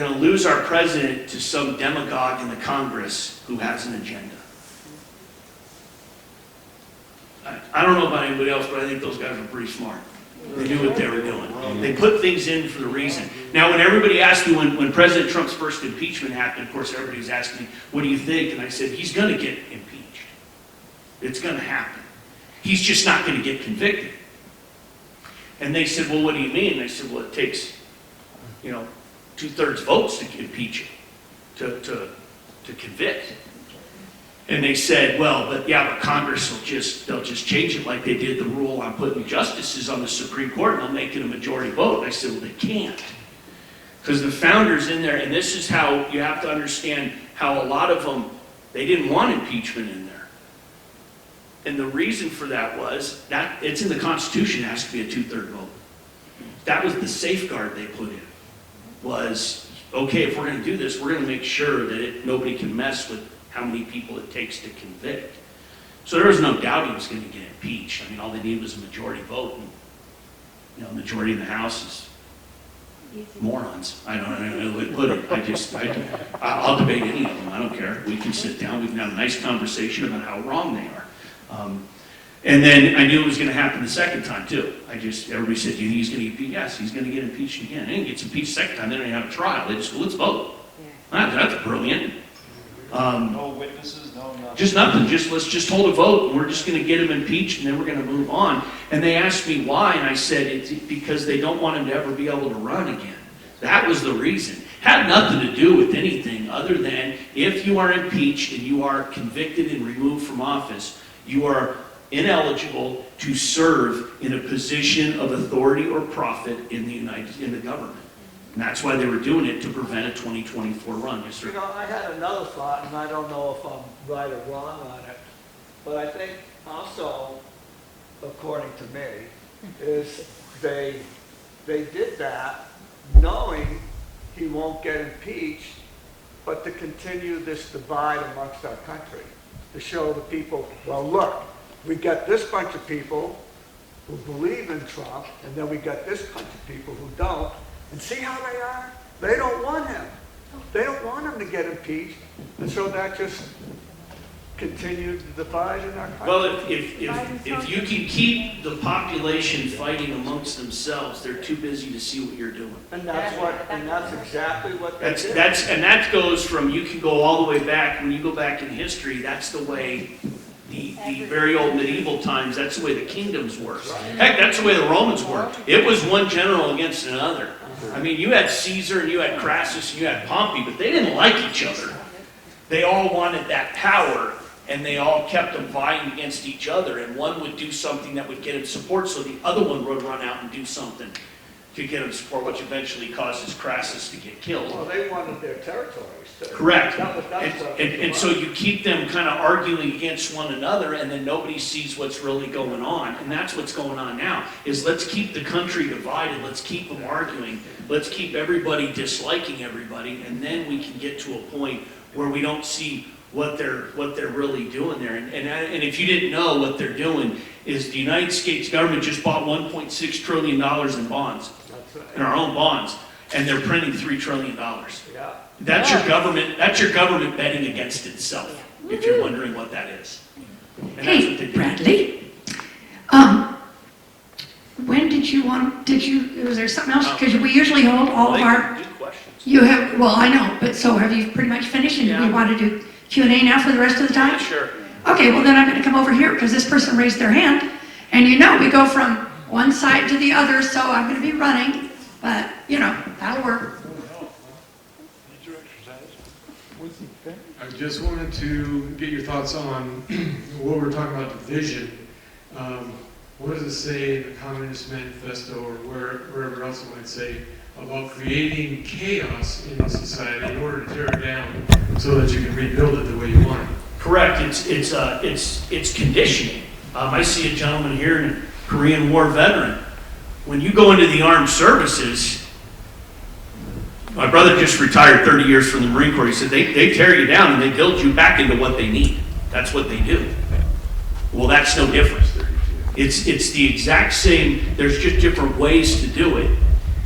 to lose our president to some demagogue in the Congress who has an agenda. I don't know about anybody else, but I think those guys were pretty smart. They knew what they were doing. They put things in for the reason. Now, when everybody asked me, when President Trump's first impeachment happened, of course, everybody's asking me, what do you think? And I said, he's going to get impeached. It's going to happen. He's just not going to get convicted. And they said, well, what do you mean? And I said, well, it takes, 2/3 votes to impeach him, to convict. And they said, well, but Congress they'll just change it like they did the rule on putting justices on the Supreme Court, and they'll make it a majority vote. And I said, well, they can't. Because the founders in there, and this is how you have to understand how a lot of them, they didn't want impeachment in there. And the reason for that was, that it's in the Constitution, it has to be a 2/3 vote. That was the safeguard they put in, was, okay, if we're going to do this, we're going to make sure that nobody can mess with how many people it takes to convict. So there was no doubt he was going to get impeached. I mean, all they needed was a majority vote. And, majority in the House is morons. I don't know how to put it. I'll debate any of them. I don't care. We can sit down. We can have a nice conversation about how wrong they are. And then I knew it was going to happen the second time, too. Everybody said, do you think he's going to get impeached? Yes, he's going to get impeached again. And he gets impeached the second time. They don't even have a trial. They just go, let's vote. That's brilliant. No witnesses, no nothing. Just nothing. Let's just hold a vote. And we're just going to get him impeached, and then we're going to move on. And they asked me why, and I said it's because they don't want him to ever be able to run again. That was the reason. Had nothing to do with anything other than if you are impeached and you are convicted and removed from office, you are ineligible to serve in a position of authority or profit in the government. And that's why they were doing it, to prevent a 2024 run. Yes, sir. I had another thought, and I don't know if I'm right or wrong on it. But I think also, according to me, is they did that knowing he won't get impeached, but to continue this divide amongst our country, to show the people, well, look, we got this bunch of people who believe in Trump, and then we got this bunch of people who don't, and see how they are? They don't want him. They don't want him to get impeached, and so that just continued the divide in our country. Well, if you can keep the population fighting amongst themselves, they're too busy to see what you're doing. And that's exactly what they did. And that goes from, you can go all the way back, when you go back in history, that's the way the very old medieval times, that's the way the kingdoms worked. Heck, that's the way the Romans worked. It was one general against another. I mean, you had Caesar and you had Crassus and you had Pompey, but they didn't like each other. They all wanted that power, and they all kept them vying against each other, and one would do something that would get him support, so the other one would run out and do something to get him support, which eventually causes Crassus to get killed. Well, they wanted their territories too. Correct. That And so you keep them kind of arguing against one another, and then nobody sees what's really going on. And that's what's going on now, is let's keep the country divided. Let's keep them arguing. Let's keep everybody disliking everybody, and then we can get to a point where we don't see what they're really doing there. And if you didn't know, what they're doing is the United States government just bought $1.6 trillion in bonds, in our own bonds, and they're printing $3 trillion. Yeah. That's your government betting against itself, if you're wondering what that is. And that's what they Hey, do. Bradley, when was there something else? Because we usually hold all of our, Good questions. you have, well, I know, but so have you pretty much finished? And do we Yeah. want to do Q&A now for the rest of the time? Yeah, sure. Okay, well then I'm going to come over here because this person raised their hand. And you know, we go from one side to the other, so I'm going to be running. But, you know, that'll work. I just wanted to get your thoughts on what we're talking about, division. What does it say in the Communist Manifesto, or wherever else it might say, about creating chaos in society in order to tear it down so that you can rebuild it the way you want it? Correct. It's conditioning. I see a gentleman here, a Korean War veteran. When you go into the armed services, my brother just retired 30 years from the Marine Corps. He said they tear you down and they build you back into what they need. That's what they do. Well, that's no different. It's the exact same. There's just different ways to do it.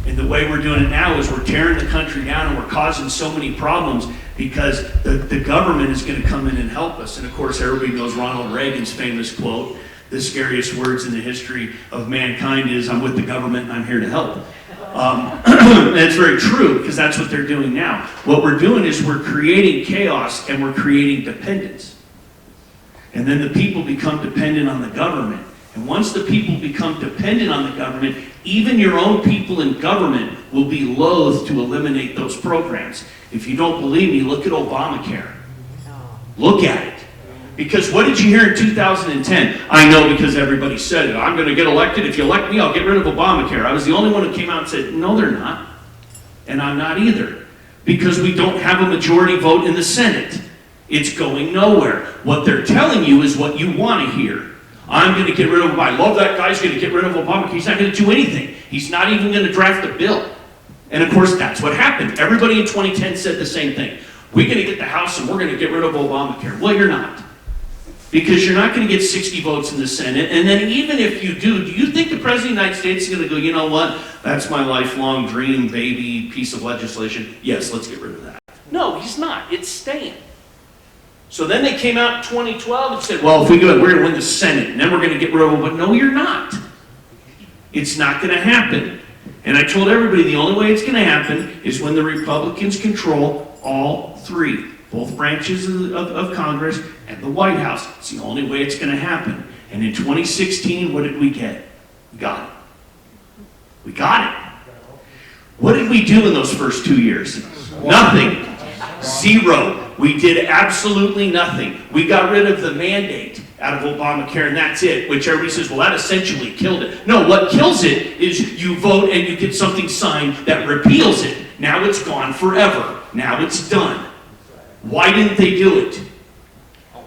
And the way we're doing it now is we're tearing the country down, and we're causing so many problems because the government is going to come in and help us. And of course, everybody knows Ronald Reagan's famous quote, "The scariest words in the history of mankind is, I'm with the government and I'm here to help." And it's very true, because that's what they're doing now. What we're doing is we're creating chaos and we're creating dependence. And then the people become dependent on the government. And once the people become dependent on the government, even your own people in government will be loath to eliminate those programs. If you don't believe me, look at Obamacare. Look at it. Because what did you hear in 2010? I know, because everybody said it. I'm going to get elected. If you elect me, I'll get rid of Obamacare. I was the only one who came out and said, no, they're not. And I'm not either. Because we don't have a majority vote in the Senate. It's going nowhere. What they're telling you is what you want to hear. I'm going to get rid of him. I love that guy's going to get rid of Obamacare. He's not going to do anything. He's not even going to draft a bill. And of course, that's what happened. Everybody in 2010 said the same thing. We're going to get the House and we're going to get rid of Obamacare. Well, you're not. Because you're not going to get 60 votes in the Senate. And then even if you do you think the President of the United States is going to go, you know what? That's my lifelong dream, baby, piece of legislation. Yes, let's get rid of that. No, he's not. It's staying. So then they came out in 2012 and said, well, if we do it, we're going to win the Senate, and then we're going to get rid of it. But no, you're not. It's not going to happen. And I told everybody the only way it's going to happen is when the Republicans control all three, both branches of Congress and the White House. It's the only way it's going to happen. And in 2016, what did we get? We got it. We got it. What did we do in those first 2 years? Nothing. Zero. We did absolutely nothing. We got rid of the mandate out of Obamacare, and that's it, which everybody says, well, that essentially killed it. No, what kills it is you vote and you get something signed that repeals it. Now it's gone forever. Now it's done. Why didn't they do it?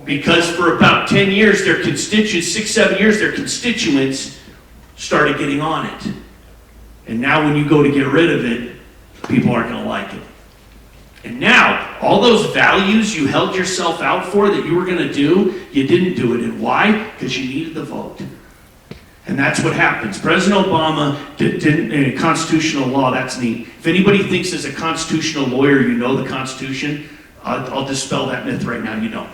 Because for about 10 years, their constituents, 6, 7 years, their constituents started getting on it. And now when you go to get rid of it, people aren't going to like it. And now, all those values you held yourself out for that you were going to do, you didn't do it. And why? Because you needed the vote. And that's what happens. President Obama didn't, in a constitutional law, that's neat. If anybody thinks as a constitutional lawyer you know the Constitution, I'll dispel that myth right now, you don't.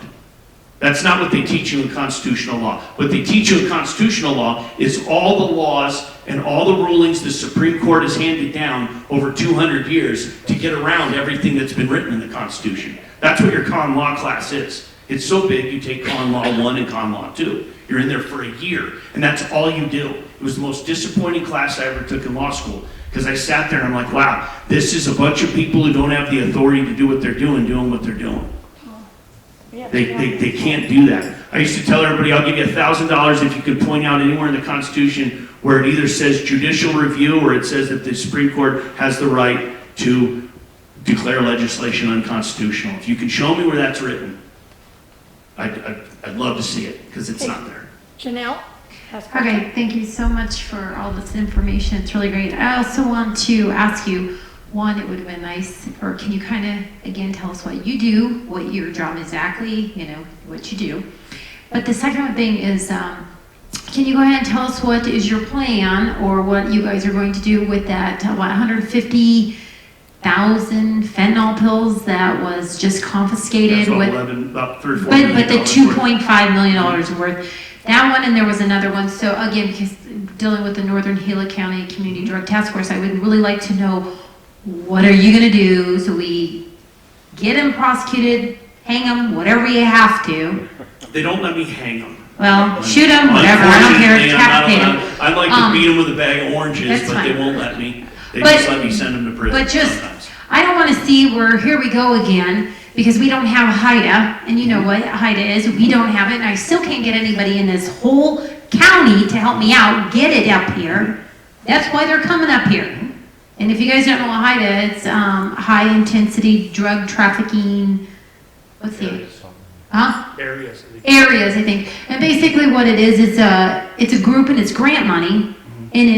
That's not what they teach you in constitutional law. What they teach you in constitutional law is all the laws and all the rulings the Supreme Court has handed down over 200 years to get around everything that's been written in the Constitution. That's what your common law class is. It's so big, you take common law 1 and common law 2. You're in there for a year, and that's all you do. It was the most disappointing class I ever took in law school, because I sat there and I'm like, wow, this is a bunch of people who don't have the authority to do what they're doing what they're doing. They can't do that. I used to tell everybody, I'll give you $1,000 if you can point out anywhere in the Constitution where it either says judicial review or it says that the Supreme Court has the right to declare legislation unconstitutional. If you can show me where that's written, I'd love to see it, because it's not there. Janelle? Okay, thank you so much for all this information. It's really great. I also want to ask you, one, it would have been nice, or can you kind of, again, tell us what you do, what your job exactly, what you do. But the second thing is, can you go ahead and tell us what is your plan, or what you guys are going to do with that, 150,000 fentanyl pills that was just confiscated? About 3 or 4 But the $2.5 million worth. That one, and there was another one. So again, because dealing with the Northern Gila County Community Drug Task Force, I would really like to know, what are you going to do so we get them prosecuted, hang them, whatever you have to? They don't let me hang them. Well, shoot them, whatever. I don't care. Decapitate them. I'd like to beat them with a bag of oranges, that's but fine. they won't let me. They just let me send them to prison. But just, sometimes. I don't want to see where, here we go again, because we don't have HIDA, and you know what HIDA is. We don't have it, and I still can't get anybody in this whole county to help me out, get it up here. That's why they're coming up here. And if you guys don't know what HIDA, it's high intensity drug trafficking, what's the, Areas. areas, I think. And basically what it is, it's a group, and it's grant money, and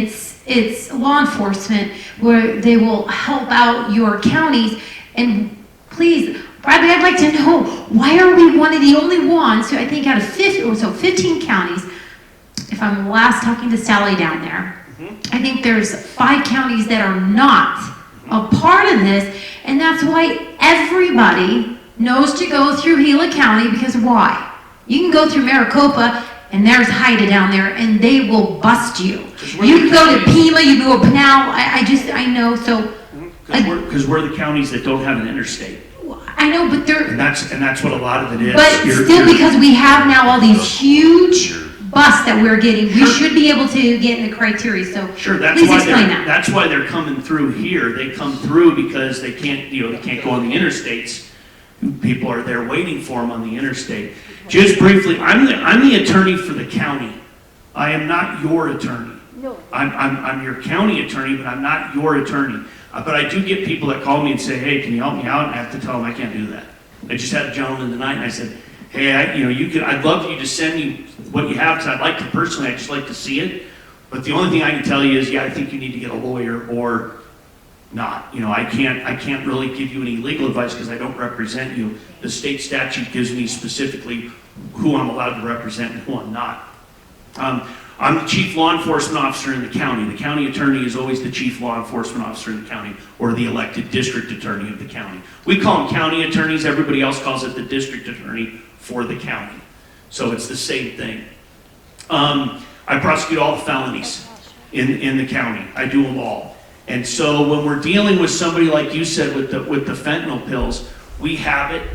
it's law enforcement where they will help out your counties. And please, Bradley, I'd like to know, why are we one of the only ones, so I think out of 15 counties, if I'm last talking to Sally down there, I think there's 5 counties that are not a part of this, and that's why everybody knows to go through Gila County, because why? You can go through Maricopa, and there's HIDA down there, and they will bust you. You can go to Pima, you can go to Pinal, I know, so. Because we're the counties that don't have an interstate. I know, but they're. And that's what a lot of it is. But still, because we have now all these huge busts that we're getting, we should be able to get in the criteria, so sure, please explain that. That's why they're coming through here. They come through because they can't go on the interstates. People are there waiting for them on the interstate. Just briefly, I'm the attorney for the county. I am not your attorney. No. I'm your county attorney, but I'm not your attorney. But I do get people that call me and say, hey, can you help me out? And I have to tell them I can't do that. I just had a gentleman tonight, and I said, hey, I'd love you to send me what you have, because I'd like to personally, I'd just like to see it. But the only thing I can tell you is, yeah, I think you need to get a lawyer or not. I can't really give you any legal advice because I don't represent you. The state statute gives me specifically who I'm allowed to represent and who I'm not. I'm the chief law enforcement officer in the county. The county attorney is always the chief law enforcement officer in the county, or the elected district attorney of the county. We call them county attorneys. Everybody else calls it the district attorney for the county. So it's the same thing. I prosecute all the felonies in the county. I do them all. And so when we're dealing with somebody like you said with the fentanyl pills, we have it.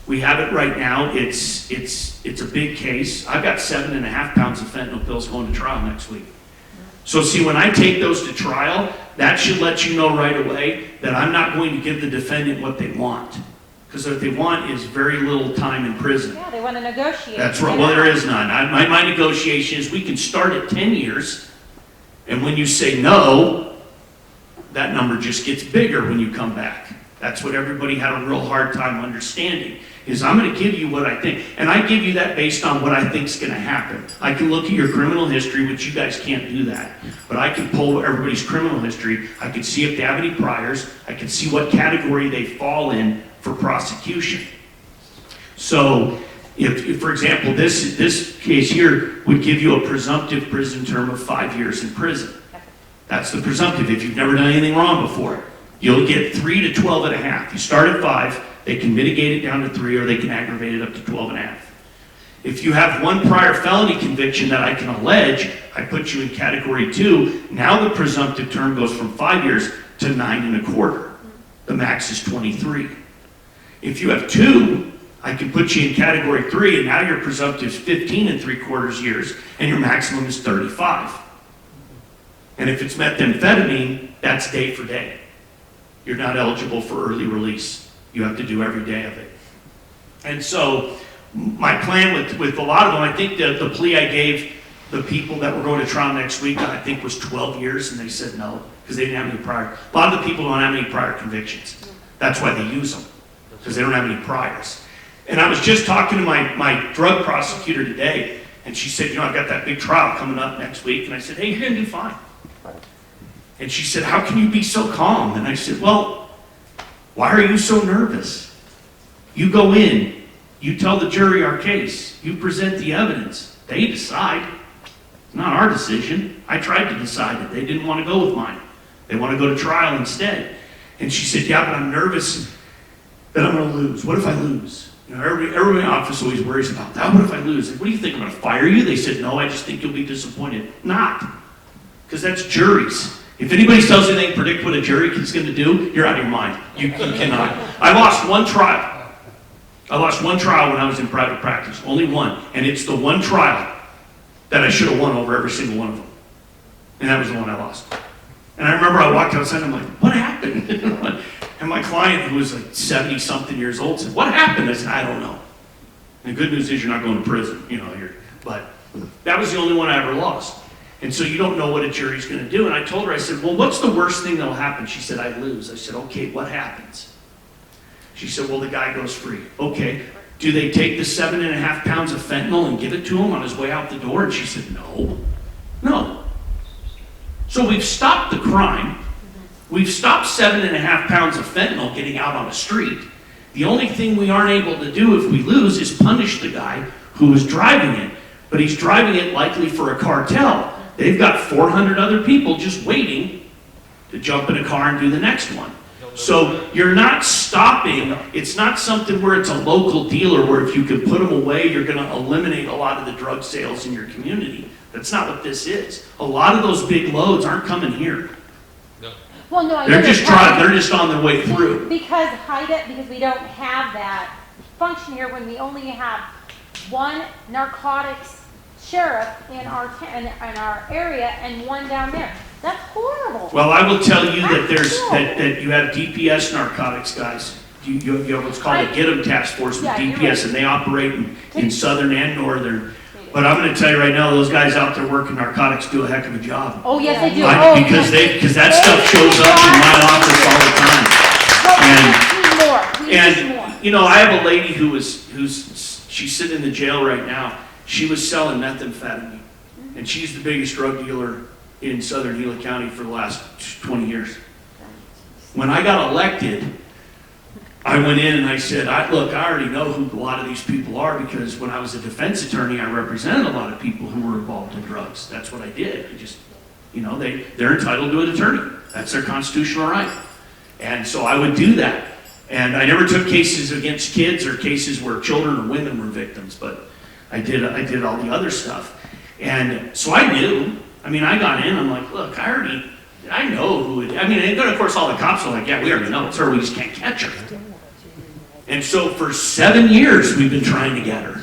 We have it right now. It's a big case. I've got 7.5 pounds of fentanyl pills going to trial next week. So see, when I take those to trial, that should let you know right away that I'm not going to give the defendant what they want. Because what they want is very little time in prison. Yeah, they want to negotiate. That's right. Well, there is none. My negotiation is we can start at 10 years, and when you say no, that number just gets bigger when you come back. That's what everybody had a real hard time understanding, is I'm going to give you what I think. And I give you that based on what I think is going to happen. I can look at your criminal history, which you guys can't do that. But I can pull everybody's criminal history. I can see if they have any priors. I can see what category they fall in for prosecution. So, if for example, this case here would give you a presumptive prison term of 5 years in prison. That's the presumptive. If you've never done anything wrong before, you'll get 3 to 12 and a half. You start at 5, they can mitigate it down to 3, or they can aggravate it up to 12 and a half. If you have one prior felony conviction that I can allege, I put you in category 2. Now the presumptive term goes from 5 years to 9 1/4. The max is 23. If you have 2, I can put you in category 3, and now your presumptive is 15 3/4 years, and your maximum is 35. And if it's methamphetamine, that's day for day. You're not eligible for early release. You have to do every day of it. And so my plan with a lot of them, I think the plea I gave the people that were going to trial next week, I think was 12 years, and they said no, because they didn't have any prior. A lot of the people don't have any prior convictions. That's why they use them, because they don't have any priors. And I was just talking to my drug prosecutor today, and she said, I've got that big trial coming up next week. And I said, hey, you're going to do fine. And she said, how can you be so calm? And I said, well, why are you so nervous? You go in, you tell the jury our case, you present the evidence, they decide. It's not our decision. I tried to decide it. They didn't want to go with mine. They want to go to trial instead. And she said, yeah, but I'm nervous that I'm going to lose. What if I lose? Everybody in the office always worries about that. What if I lose? What do you think? I'm going to fire you? They said, no, I just think you'll be disappointed. Not. Because that's juries. If anybody tells you they can predict what a jury is going to do, you're out of your mind. You cannot. I lost one trial. I lost one trial when I was in private practice. Only one. And it's the one trial that I should have won over every single one of them. And that was the one I lost. And I remember I walked outside and I'm like, what happened? And my client, who was like 70-something years old, said, what happened? I said, I don't know. And the good news is you're not going to prison. But that was the only one I ever lost. And so you don't know what a jury's going to do. And I told her, I said, well, what's the worst thing that'll happen? She said, I lose. I said, okay, what happens? She said, well, the guy goes free. Okay, do they take the 7.5 pounds of fentanyl and give it to him on his way out the door? And she said, no. No. So we've stopped the crime. We've stopped 7.5 pounds of fentanyl getting out on the street. The only thing we aren't able to do if we lose is punish the guy who was driving it. But he's driving it likely for a cartel. They've got 400 other people just waiting to jump in a car and do the next one. So you're not stopping. It's not something where it's a local dealer where if you can put them away, you're going to eliminate a lot of the drug sales in your community. That's not what this is. A lot of those big loads aren't coming here. Well, no, I They're know just driving. They're just on their way through. because we don't have that function here when we only have one narcotics sheriff in our area and one down there. That's horrible. Well, I will tell you that that you have DPS narcotics guys. You have what's called a Get 'em task force with Yeah, you're DPS, right. and they operate in southern and northern. But I'm going to tell you right now, those guys out there working narcotics do a heck of a job. Oh, yes, they do. Because that stuff shows up in my office all the time. We need more. And I have a lady she's sitting in the jail right now. She was selling methamphetamine, and she's the biggest drug dealer in southern Gila County for the last 20 years. When I got elected, I went in and I said, look, I already know who a lot of these people are because when I was a defense attorney, I represented a lot of people who were involved in drugs. That's what I did. I just, they're entitled to an attorney. That's their constitutional right. And so I would do that. And I never took cases against kids or cases where children or women were victims, but I did all the other stuff. And so I knew. I got in, I'm like, look, I know who it is. And then of course all the cops are like, yeah, we already know it's her, we just can't catch her. And so for 7 years we've been trying to get her.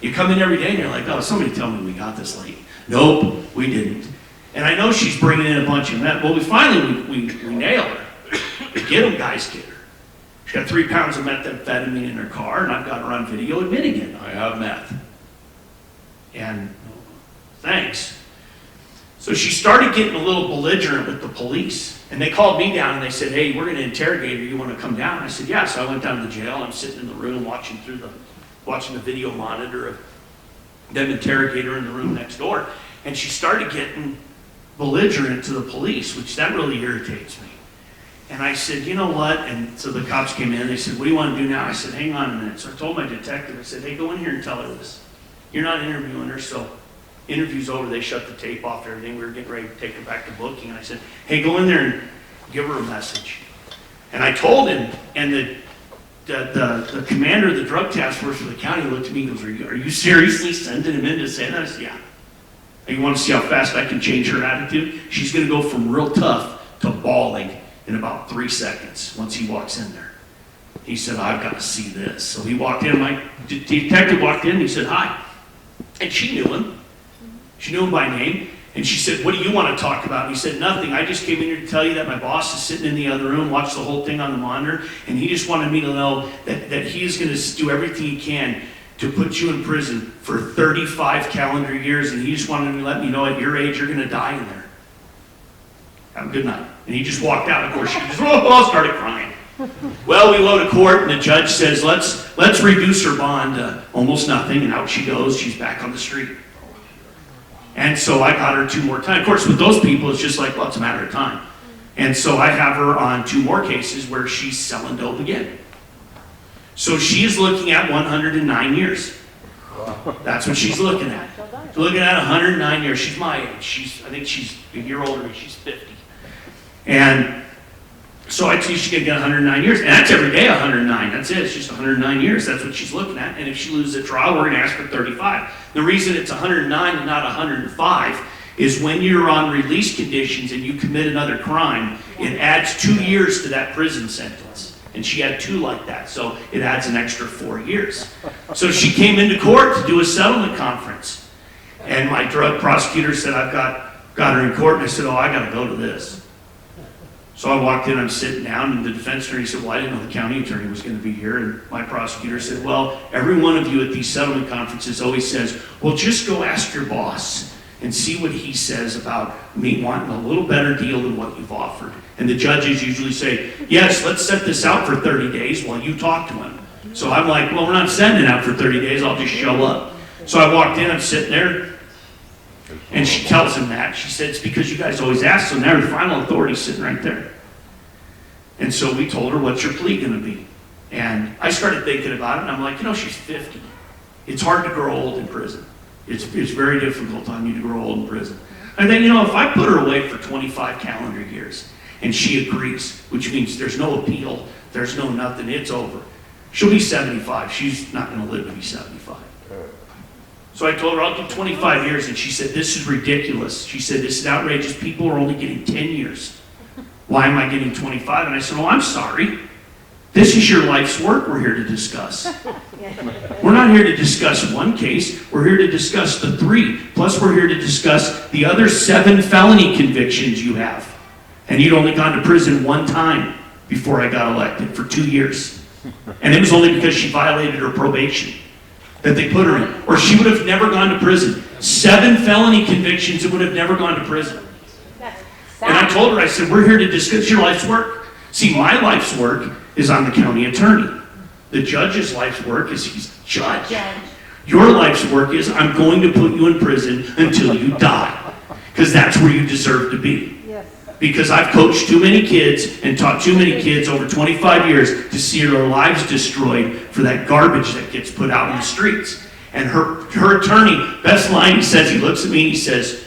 You come in every day and you're like, oh, somebody tell me we got this lady. Nope, we didn't. And I know she's bringing in a bunch of meth. Well, we nail her. Get them, guys, get her. She's got 3 pounds of methamphetamine in her car, and I've got her on video admitting it. I have meth. And thanks. So she started getting a little belligerent with the police. And they called me down and they said, hey, we're going to interrogate her. You want to come down? I said, yeah. So I went down to the jail. I'm sitting in the room watching the video monitor of them interrogate her in the room next door. And she started getting belligerent to the police, which that really irritates me. And I said, you know what? And so the cops came in. They said, what do you want to do now? I said, hang on a minute. So I told my detective, I said, hey, go in here and tell her this. You're not interviewing her, so interview's over. They shut the tape off and everything. We were getting ready to take her back to booking. And I said, hey, go in there and give her a message. And I told him, and the commander of the drug task force for the county looked at me and goes, are you seriously sending him in to say that? I said, yeah. And you want to see how fast I can change her attitude? She's going to go from real tough to bawling in about 3 seconds once he walks in there. He said, I've got to see this. So he walked in. My detective walked in and he said, hi. And she knew him. She knew him by name. And she said, what do you want to talk about? And he said, nothing. I just came in here to tell you that my boss is sitting in the other room, watched the whole thing on the monitor, and he just wanted me to know that he is going to do everything he can to put you in prison for 35 calendar years, and he just wanted to let me know at your age you're going to die in there. Have a good night. And he just walked out. Of course, she just started crying. Well, we go to court, and the judge says, let's reduce her bond to almost nothing, and out she goes. She's back on the street. And so I got her 2 more times. Of course, with those people, it's just like, well, it's a matter of time. And so I have her on 2 more cases where she's selling dope again. So she's looking at 109 years. That's what she's looking at. She's looking at 109 years. She's my age. I think she's a year older than me. She's 50. And so I see she can get 109 years. And that's every day 109. That's it. It's just 109 years. That's what she's looking at. And if she loses a trial, we're going to ask for 35. The reason it's 109 and not 105 is when you're on release conditions and you commit another crime, it adds 2 years to that prison sentence. And she had 2 like that, so it adds an extra 4 years. So she came into court to do a settlement conference. And my drug prosecutor said, I've got her in court. And I said, oh, I got to go to this. So I walked in, I'm sitting down, and the defense attorney said, well, I didn't know the county attorney was going to be here. And my prosecutor said, well, every one of you at these settlement conferences always says, well, just go ask your boss and see what he says about me wanting a little better deal than what you've offered. And the judges usually say, yes, let's set this out for 30 days while you talk to him. So I'm like, well, we're not sending it out for 30 days, I'll just show up. So I walked in, I'm sitting there, and she tells him that. She said, it's because you guys always ask, so now the final authority's sitting right there. And so we told her, what's your plea going to be? And I started thinking about it, and I'm like, she's 50. It's hard to grow old in prison. It's very difficult on you to grow old in prison. I think, if I put her away for 25 calendar years, and she agrees, which means there's no appeal, there's no nothing, it's over. She'll be 75. She's not going to live to be 75. So I told her, I'll do 25 years, and she said, this is ridiculous. She said, this is outrageous. People are only getting 10 years. Why am I getting 25? And I said, oh, I'm sorry. This is your life's work we're here to discuss. We're not here to discuss one case. We're here to discuss the 3. Plus, we're here to discuss the other 7 felony convictions you have. And you'd only gone to prison 1 time before I got elected for 2 years. And it was only because she violated her probation that they put her in. Or she would have never gone to prison. 7 felony convictions and would have never gone to prison. And I told her, I said, we're here to discuss your life's work. See, my life's work is I'm the county attorney. The judge's life's work is he's judge. Your life's work is I'm going to put you in prison until you die. Because that's where you deserve to be. Because I've coached too many kids and taught too many kids over 25 years to see their lives destroyed for that garbage that gets put out in the streets. And her attorney, best line he says, he looks at me and he says,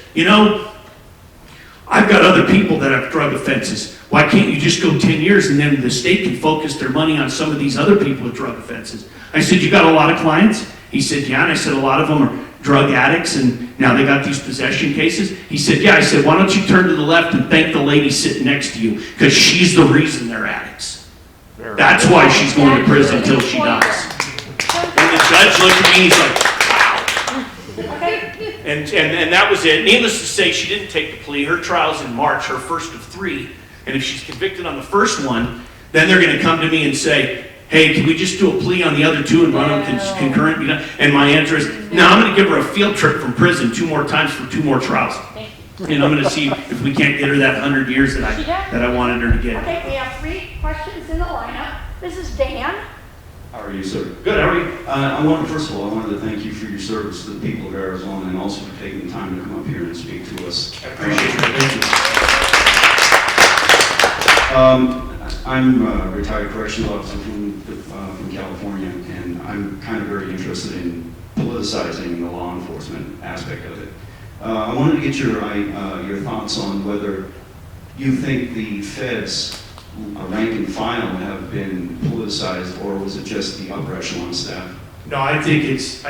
I've got other people that have drug offenses. Why can't you just go 10 years and then the state can focus their money on some of these other people with drug offenses? I said, you got a lot of clients? He said, yeah. And I said, a lot of them are drug addicts and now they got these possession cases. He said, yeah. I said, why don't you turn to the left and thank the lady sitting next to you because she's the reason they're addicts. That's why she's going to prison until she dies. And the judge looked at me and he's like, And that was it. Needless to say, she didn't take the plea. Her trial's in March, her first of 3. And if she's convicted on the first one, then they're going to come to me and say, hey, can we just do a plea on the other 2 and run them concurrent? And my answer is, no, I'm going to give her a field trip from prison 2 more times for 2 more trials. And I'm gonna see if we can't get her that 100 years that I wanted her to get. Okay, we have 3 questions in the lineup. This is Dan. How are you, sir? Good, how are you? First of all, I wanted to thank you for your service to the people of Arizona and also for taking the time to come up here and speak to us. I appreciate it. Thank you. I'm a retired correctional officer from California, and I'm kind of very interested in politicizing the law enforcement aspect of it. I wanted to get your thoughts on whether you think the feds, rank and file, have been politicized, or was it just the upper echelon staff? No, I think it's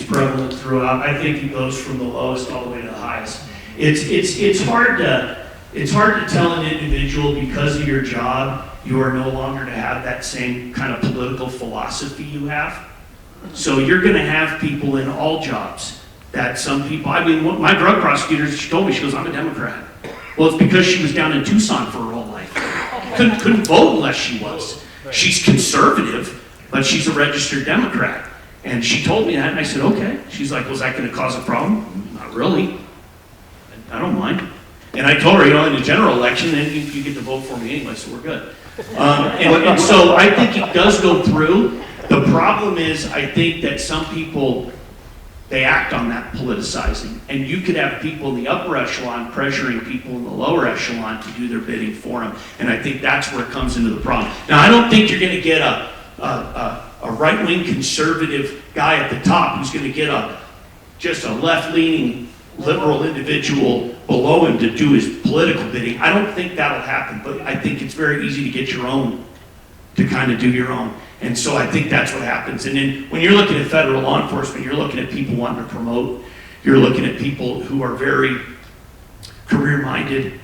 prevalent throughout. I think it goes from the lowest all the way to the highest. It's hard to tell an individual because of your job you are no longer to have that same kind of political philosophy you have. So you're going to have people in all jobs that some people. I mean, my drug prosecutor, she told me, she goes, "I'm a Democrat." Well, it's because she was down in Tucson for her whole life. Couldn't vote unless she was. She's conservative, but she's a registered Democrat. And she told me that, and I said, okay. She's like, was that going to cause a problem? Not really. I don't mind. And I told her, in the general election, then you get to vote for me anyway, so we're good. And so I think it does go through. The problem is, I think that some people, they act on that politicizing. And you could have people in the upper echelon pressuring people in the lower echelon to do their bidding for them. And I think that's where it comes into the problem. Now, I don't think you're going to get a right-wing conservative guy at the top who's going to get just a left-leaning liberal individual below him to do his political bidding. I don't think that'll happen, but I think it's very easy to get your own, to kind of do your own. And so I think that's what happens. And then when you're looking at federal law enforcement, you're looking at people wanting to promote. You're looking at people who are very career-minded.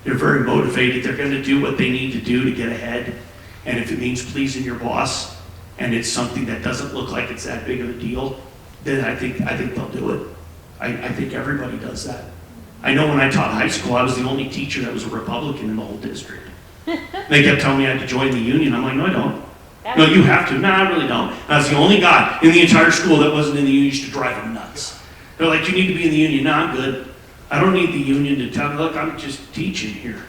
They're very motivated. They're going to do what they need to do to get ahead. And if it means pleasing your boss, and it's something that doesn't look like it's that big of a deal, then I think they'll do it. I think everybody does that. I know when I taught high school, I was the only teacher that was a Republican in the whole district. They kept telling me I had to join the union. I'm like, no, I don't. No, you have to. No, I really don't. And I was the only guy in the entire school that wasn't in the union. Used to drive them nuts. They're like, you need to be in the union. No, I'm good. I don't need the union to tell me, look, I'm just teaching here.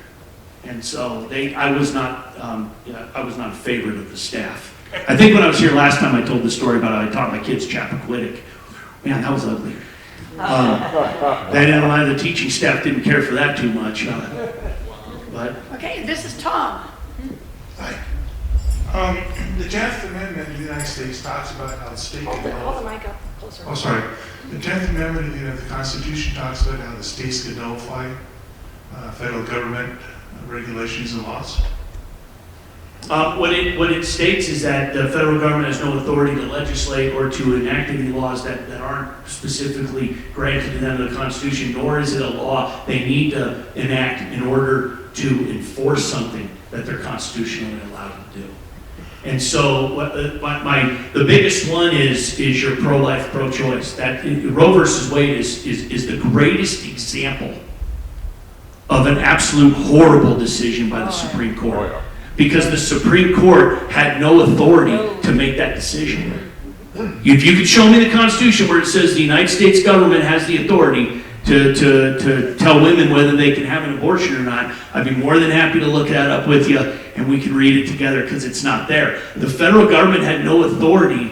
And so I was not a favorite of the staff. I think when I was here last time, I told the story about how I taught my kids Chappaquiddick. Man, that was ugly. The teaching staff didn't care for that too much. But Okay, this is Tom. Hi. The 10th Amendment of the United States talks about how the state can Hold the mic up closer. Oh, sorry. The 10th Amendment of the Constitution talks about how the states can nullify federal government regulations and laws. What it states is that the federal government has no authority to legislate or to enact any laws that aren't specifically granted to them in the Constitution, nor is it a law they need to enact in order to enforce something that they're constitutionally allowed to do. And so the biggest one is your pro-life, pro-choice. That Roe versus Wade is the greatest example of an absolute horrible decision by the Supreme Court. Because the Supreme Court had no authority to make that decision. If you could show me the Constitution where it says the United States government has the authority to tell women whether they can have an abortion or not, I'd be more than happy to look that up with you and we can read it together because it's not there. The federal government had no authority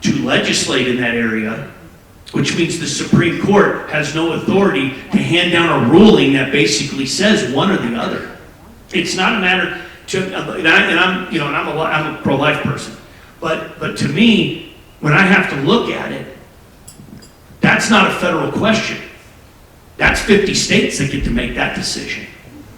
to legislate in that area, which means the Supreme Court has no authority to hand down a ruling that basically says one or the other. It's not a matter. I'm a pro-life person, but to me, when I have to look at it, that's not a federal question. That's 50 states that get to make that decision,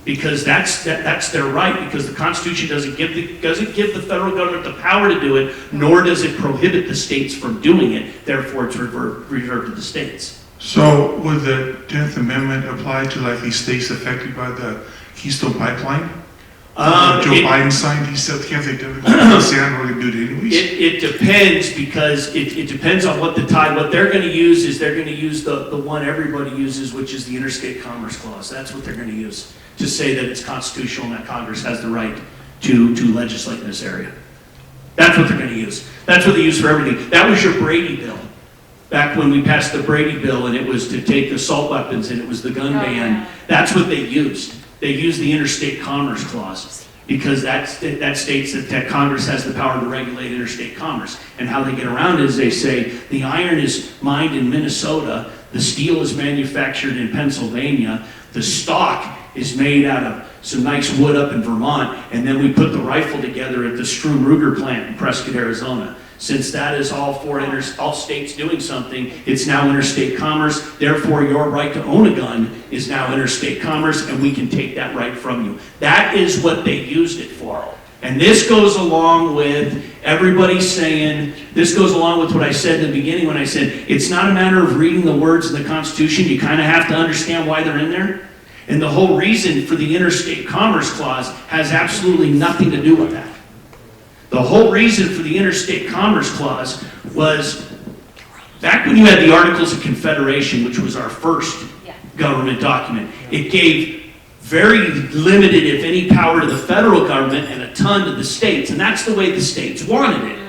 because that's their right. Because the Constitution doesn't give the federal government the power to do it, nor does it prohibit the states from doing it. Therefore, it's reserved to the states. So would the 10th Amendment apply to like these states affected by the Keystone Pipeline? Joe Biden signed, he said, can't they do it? Say I'm going to do it anyways. It depends, because it depends on what they're going to use is they're going to use the one everybody uses, which is the Interstate Commerce Clause. That's what they're going to use to say that it's constitutional and that Congress has the right to legislate in this area. That's what they're going to use. That's what they use for everything. That was your Brady bill. back when we passed the Brady bill and it was to take assault weapons and it was the gun ban. That's what they used. They used the Interstate Commerce Clause because that states that Congress has the power to regulate interstate commerce. And how they get around it is they say the iron is mined in Minnesota, the steel is manufactured in Pennsylvania, the stock is made out of some nice wood up in Vermont, and then we put the rifle together at the Strum Ruger plant in Prescott, Arizona. Since that is all all states doing something, it's now interstate commerce. Therefore, your right to own a gun is now interstate commerce, and we can take that right from you. That is what they used it for. And this goes along with everybody saying, this goes along with what I said in the beginning when I said, it's not a matter of reading the words in the Constitution. You kind of have to understand why they're in there. And the whole reason for the Interstate Commerce Clause has absolutely nothing to do with that. The whole reason for the Interstate Commerce Clause was back when you had the Articles of Confederation, which was our first government document, it gave very limited, if any, power to the federal government and a ton to the states. And that's the way the states wanted it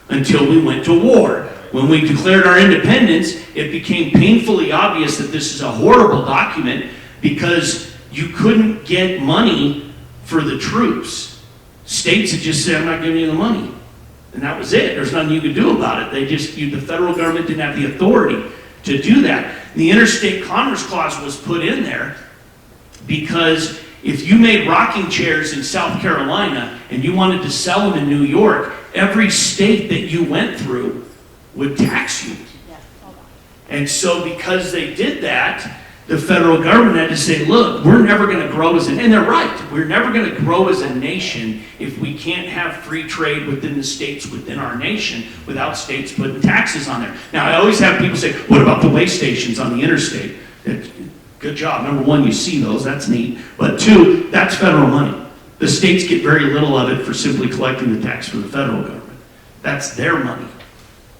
until we went to war. When we declared our independence, it became painfully obvious that this is a horrible document because you couldn't get money for the troops. States had just said, I'm not giving you the money. And that was it. There's nothing you could do about it. The federal government didn't have the authority to do that. The Interstate Commerce Clause was put in there because if you made rocking chairs in South Carolina and you wanted to sell them in New York, every state that you went through would tax you. And so because they did that, the federal government had to say, look, we're never going to grow as and they're right, we're never going to grow as a nation if we can't have free trade within the states within our nation without states putting taxes on there. Now, I always have people say, what about the way stations on the interstate? Good job. Number one, you see those, that's neat. But two, that's federal money. The states get very little of it for simply collecting the tax from the federal government. That's their money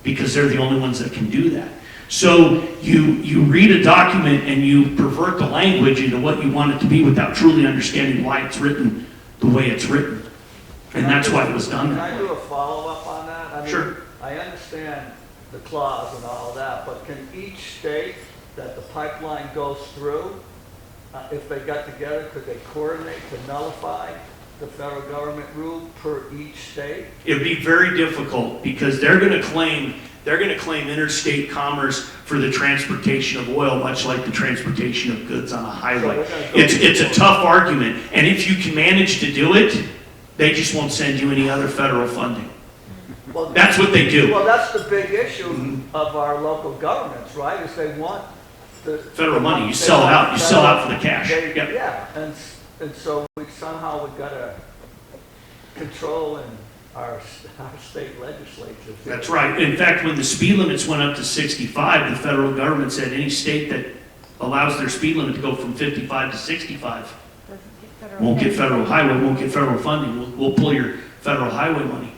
because they're the only ones that can do that. So you read a document and you pervert the language into what you want it to be without truly understanding why it's written the way it's written. And that's why it was done Can that I way. do a follow-up on that? I mean, Sure. I understand the clause and all of that, but can each state that the pipeline goes through, if they got together, could they coordinate to nullify the federal government rule per each state? It'd be very difficult because they're going to claim interstate commerce for the transportation of oil, much like the transportation of goods on a highway. It's a tough argument, and if you can manage to do it, they just won't send you any other federal funding. Well, That's what they do. Well, that's the big issue of our local governments, right? Is they want the Federal money, you sell it out. You sell out for the cash. Yep. Yeah, and so we've got to control our state legislatures. That's right. In fact, when the speed limits went up to 65, the federal government said any state that allows their speed limit to go from 55 to 65 won't get federal highway, won't get federal funding. We'll pull your federal highway money.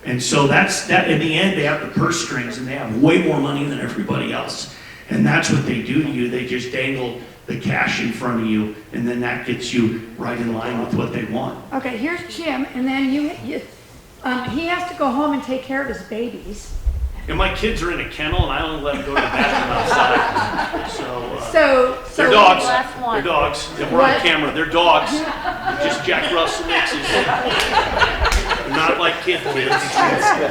And so that's that. In the end, they have the purse strings and they have way more money than everybody else. And that's what they do to you. They just dangle the cash in front of you, and then that gets you right in line with what they want. Okay, here's Jim, and then he has to go home and take care of his babies. And my kids are in a kennel, and I only let them go to the bathroom outside. So they're dogs. Last one. They're dogs. We're on camera. They're dogs. Just Jack Russell mixes. Not like kids.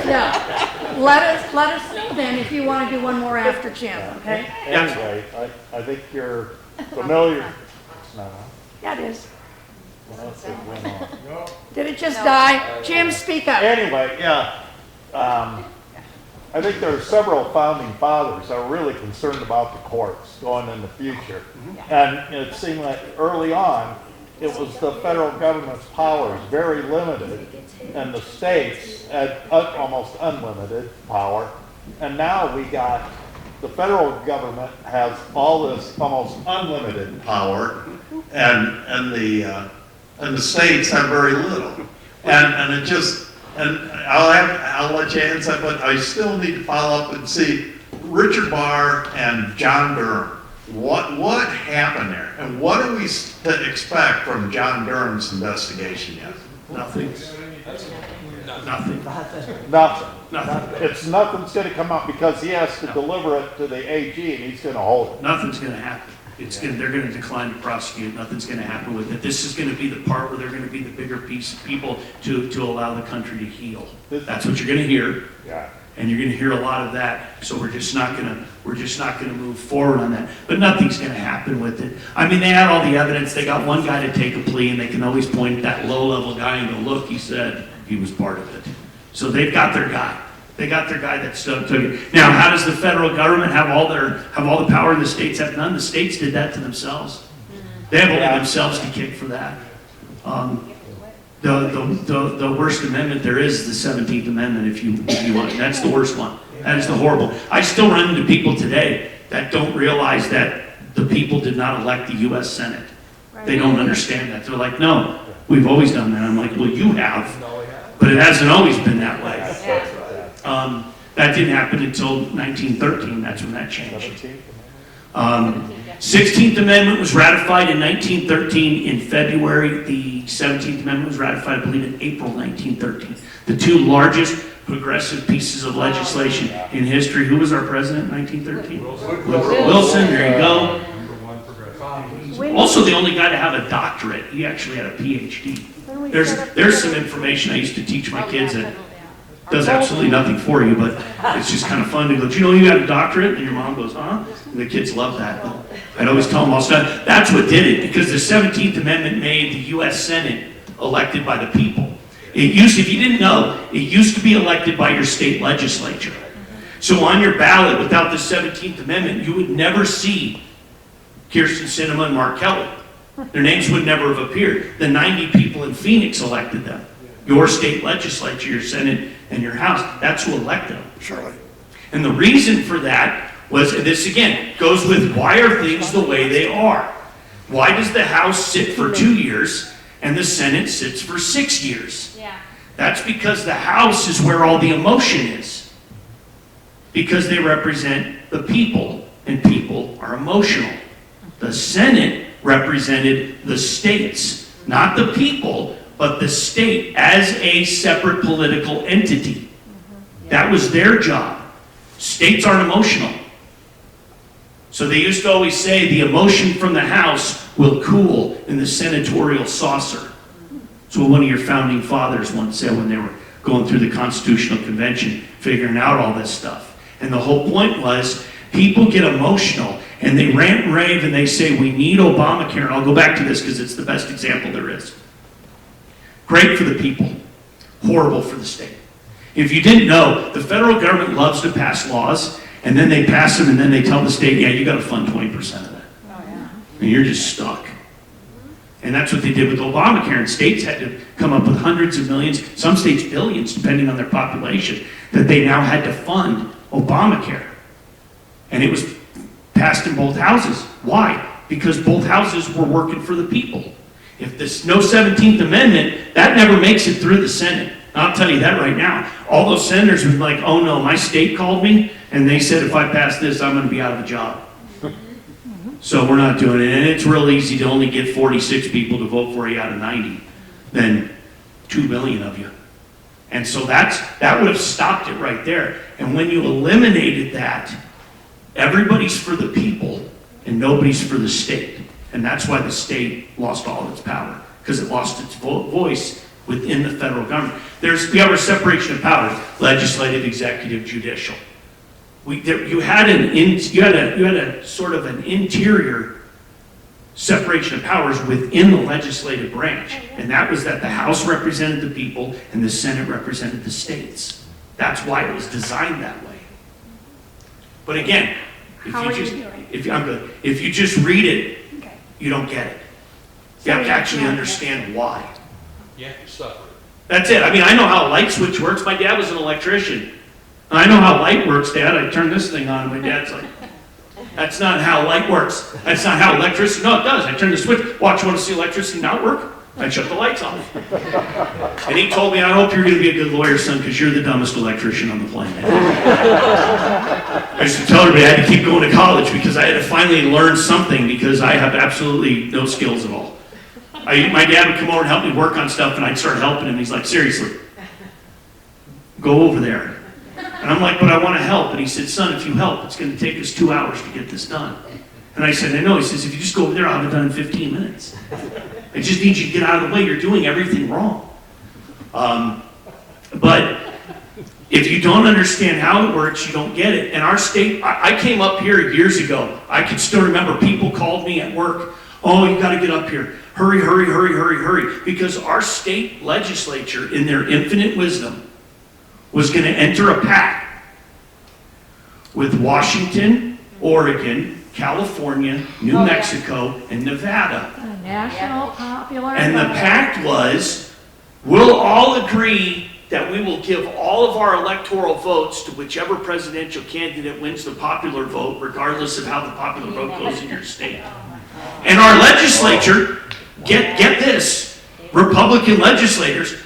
Yeah. Let us know then if you want to do one more after Jim, okay? Anyway, I think you're familiar. No. Yeah, it is. What else it went on? Did it just die? Jim, speak up. Anyway, yeah. I think there are several founding fathers that are really concerned about the courts going in the future. And it seemed like early on, it was the federal government's powers very limited, and the states had almost unlimited power. And now we got the federal government has all this almost unlimited power, and the states have very little. And it just, and I'll let you answer, but I still need to follow up and see Richard Barr and John Durham. What happened there, and what do we expect from John Durham's investigation yet? Nothing. Nothing. Nothing. It's nothing's gonna come up because he has to deliver it to the AG and he's gonna hold it. Nothing's gonna happen. They're gonna decline to prosecute. Nothing's gonna happen with it. This is gonna be the part where they're gonna be the bigger piece of people to allow the country to heal. That's what you're gonna hear. Yeah. And you're gonna hear a lot of that. So we're just not gonna move forward on that. But nothing's gonna happen with it. I mean, they had all the evidence. They got one guy to take a plea, and they can always point at that low-level guy and go, look, he said he was part of it. So they've got their guy. They got their guy that took it. Now, how does the federal government have all the power and the states have none? The states did that to themselves. They have only themselves to kick for that. The worst amendment there is the 17th Amendment, if you want. That's the worst one. That is the horrible. I still run into people today that don't realize that the people did not elect the U.S. Senate. They don't understand that. They're like, no, we've always done that. I'm like, well, you have, but it hasn't always been that way. That didn't happen until 1913. That's when that changed. 16th Amendment was ratified in 1913 in February. The 17th Amendment was ratified, I believe, in April 1913. The two largest progressive pieces of legislation in history. Who was our president in 1913? Wilson. There you go. Also the only guy to have a doctorate. He actually had a PhD. There's some information I used to teach my kids that does absolutely nothing for you, but it's just kind of fun to go, do you know you got a doctorate? And your mom goes, huh? And the kids love that. But I'd always tell them all stuff. That's what did it, because the 17th Amendment made the U.S. Senate elected by the people. It used, if you didn't know, it used to be elected by your state legislature. So on your ballot, without the 17th Amendment, you would never see Kirsten Sinema and Mark Kelly. Their names would never have appeared. The 90 people in Phoenix elected them. Your state legislature, your Senate, and your House, that's who elected them. Surely. And the reason for that was, and this again goes with why are things the way they are? Why does the House sit for 2 years and the Senate sits for 6 years? Yeah. That's because the House is where all the emotion is. Because they represent the people, and people are emotional. The Senate represented the states, not the people, but the state as a separate political entity. That was their job. States aren't emotional. So they used to always say the emotion from the House will cool in the senatorial saucer. That's what one of your founding fathers once said when they were going through the Constitutional Convention, figuring out all this stuff. And the whole point was, people get emotional and they rant and rave and they say, we need Obamacare. And I'll go back to this because it's the best example there is. Great for the people, horrible for the state. If you didn't know, the federal government loves to pass laws, and then they pass them, and then they tell the state, yeah, you got to fund 20% of that. Oh, yeah. And you're just stuck. And that's what they did with Obamacare, and states had to come up with hundreds of millions, some states billions, depending on their population, that they now had to fund Obamacare. And it was passed in both houses. Why? Because both houses were working for the people. If there's no 17th Amendment, that never makes it through the Senate. I'll tell you that right now. All those senators would be like, oh no, my state called me, and they said if I pass this, I'm going to be out of a job. So we're not doing it. And it's real easy to only get 46 people to vote for you out of 90 than 2 million of you. And so that would have stopped it right there. And when you eliminated that, everybody's for the people and nobody's for the state. And that's why the state lost all of its power, because it lost its voice within the federal government. We have a separation of powers: legislative, executive, judicial. You had a sort of an interior separation of powers within the legislative branch, and that was that the House represented the people and the Senate represented the states. That's why it was designed that way. But again, if you just read it, you don't get it. You have to actually understand why. You have to suffer. That's it. I mean, I know how a light switch works. My dad was an electrician. I know how light works, Dad. I turn this thing on, and my dad's like, that's not how light works. That's not how electricity, no, it does. I turn the switch. Watch, you want to see electricity not work? I shut the lights off. And he told me, I hope you're going to be a good lawyer, son, because you're the dumbest electrician on the planet. I used to tell everybody I had to keep going to college because I had to finally learn something, because I have absolutely no skills at all. my dad would come over and help me work on stuff, and I'd start helping him. He's like, seriously, go over there. And I'm like, but I want to help. And he said, son, if you help, it's going to take us 2 hours to get this done. And I said, I know. He says, if you just go over there, I'll have it done in 15 minutes. I just need you to get out of the way. You're doing everything wrong. But if you don't understand how it works, you don't get it. And our state, I came up here years ago. I can still remember people called me at work. Oh, you got to get up here. Hurry, hurry, hurry, hurry, hurry. Because our state legislature, in their infinite wisdom, was going to enter a pact with Washington, Oregon, California, New Mexico, and Nevada. A national popular. And the pact was, we'll all agree that we will give all of our electoral votes to whichever presidential candidate wins the popular vote, regardless of how the popular vote goes in your state. And our legislature, get this, Republican legislators,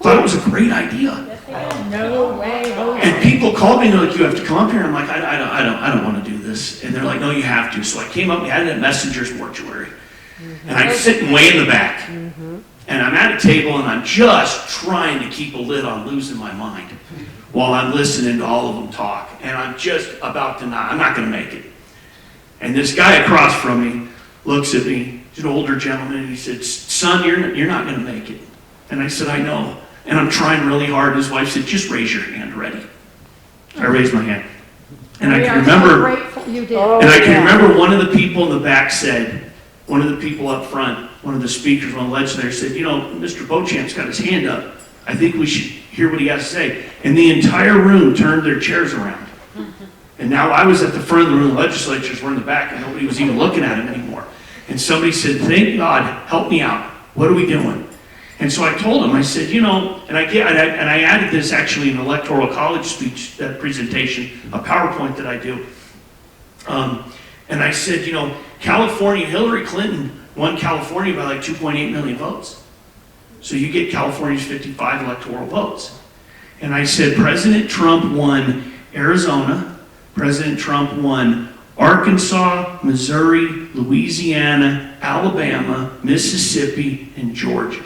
thought it was a great idea. No way. And people called me and they're like, you have to come up here. I'm like, I don't want to do this. And they're like, no, you have to. So I came up, we had it at Messenger's mortuary. And I'm sitting way in the back. And I'm at a table and I'm just trying to keep a lid on losing my mind while I'm listening to all of them talk. And I'm just about to I'm not going to make it. And this guy across from me looks at me, he's an older gentleman, and he said, son, you're not going to make it. And I said, I know. And I'm trying really hard. His wife said, just raise your hand, ready? So I raised my hand. And I can remember, You did. and I can remember one of the people in the back said, one of the people up front, one of the speakers, one of the legislators said, you know, Mr. Beauchamp's got his hand up. I think we should hear what he has to say. And the entire room turned their chairs around. And now I was at the front of the room, the legislators were in the back, and nobody was even looking at him anymore. And somebody said, thank God, help me out. What are we doing? And so I told him, I said, you know, and I added this actually in an electoral college speech, that presentation, a PowerPoint that I do. And I said, you know, California, Hillary Clinton won California by like 2.8 million votes. So you get California's 55 electoral votes. And I said, President Trump won Arizona, President Trump won Arkansas, Missouri, Louisiana, Alabama, Mississippi, and Georgia.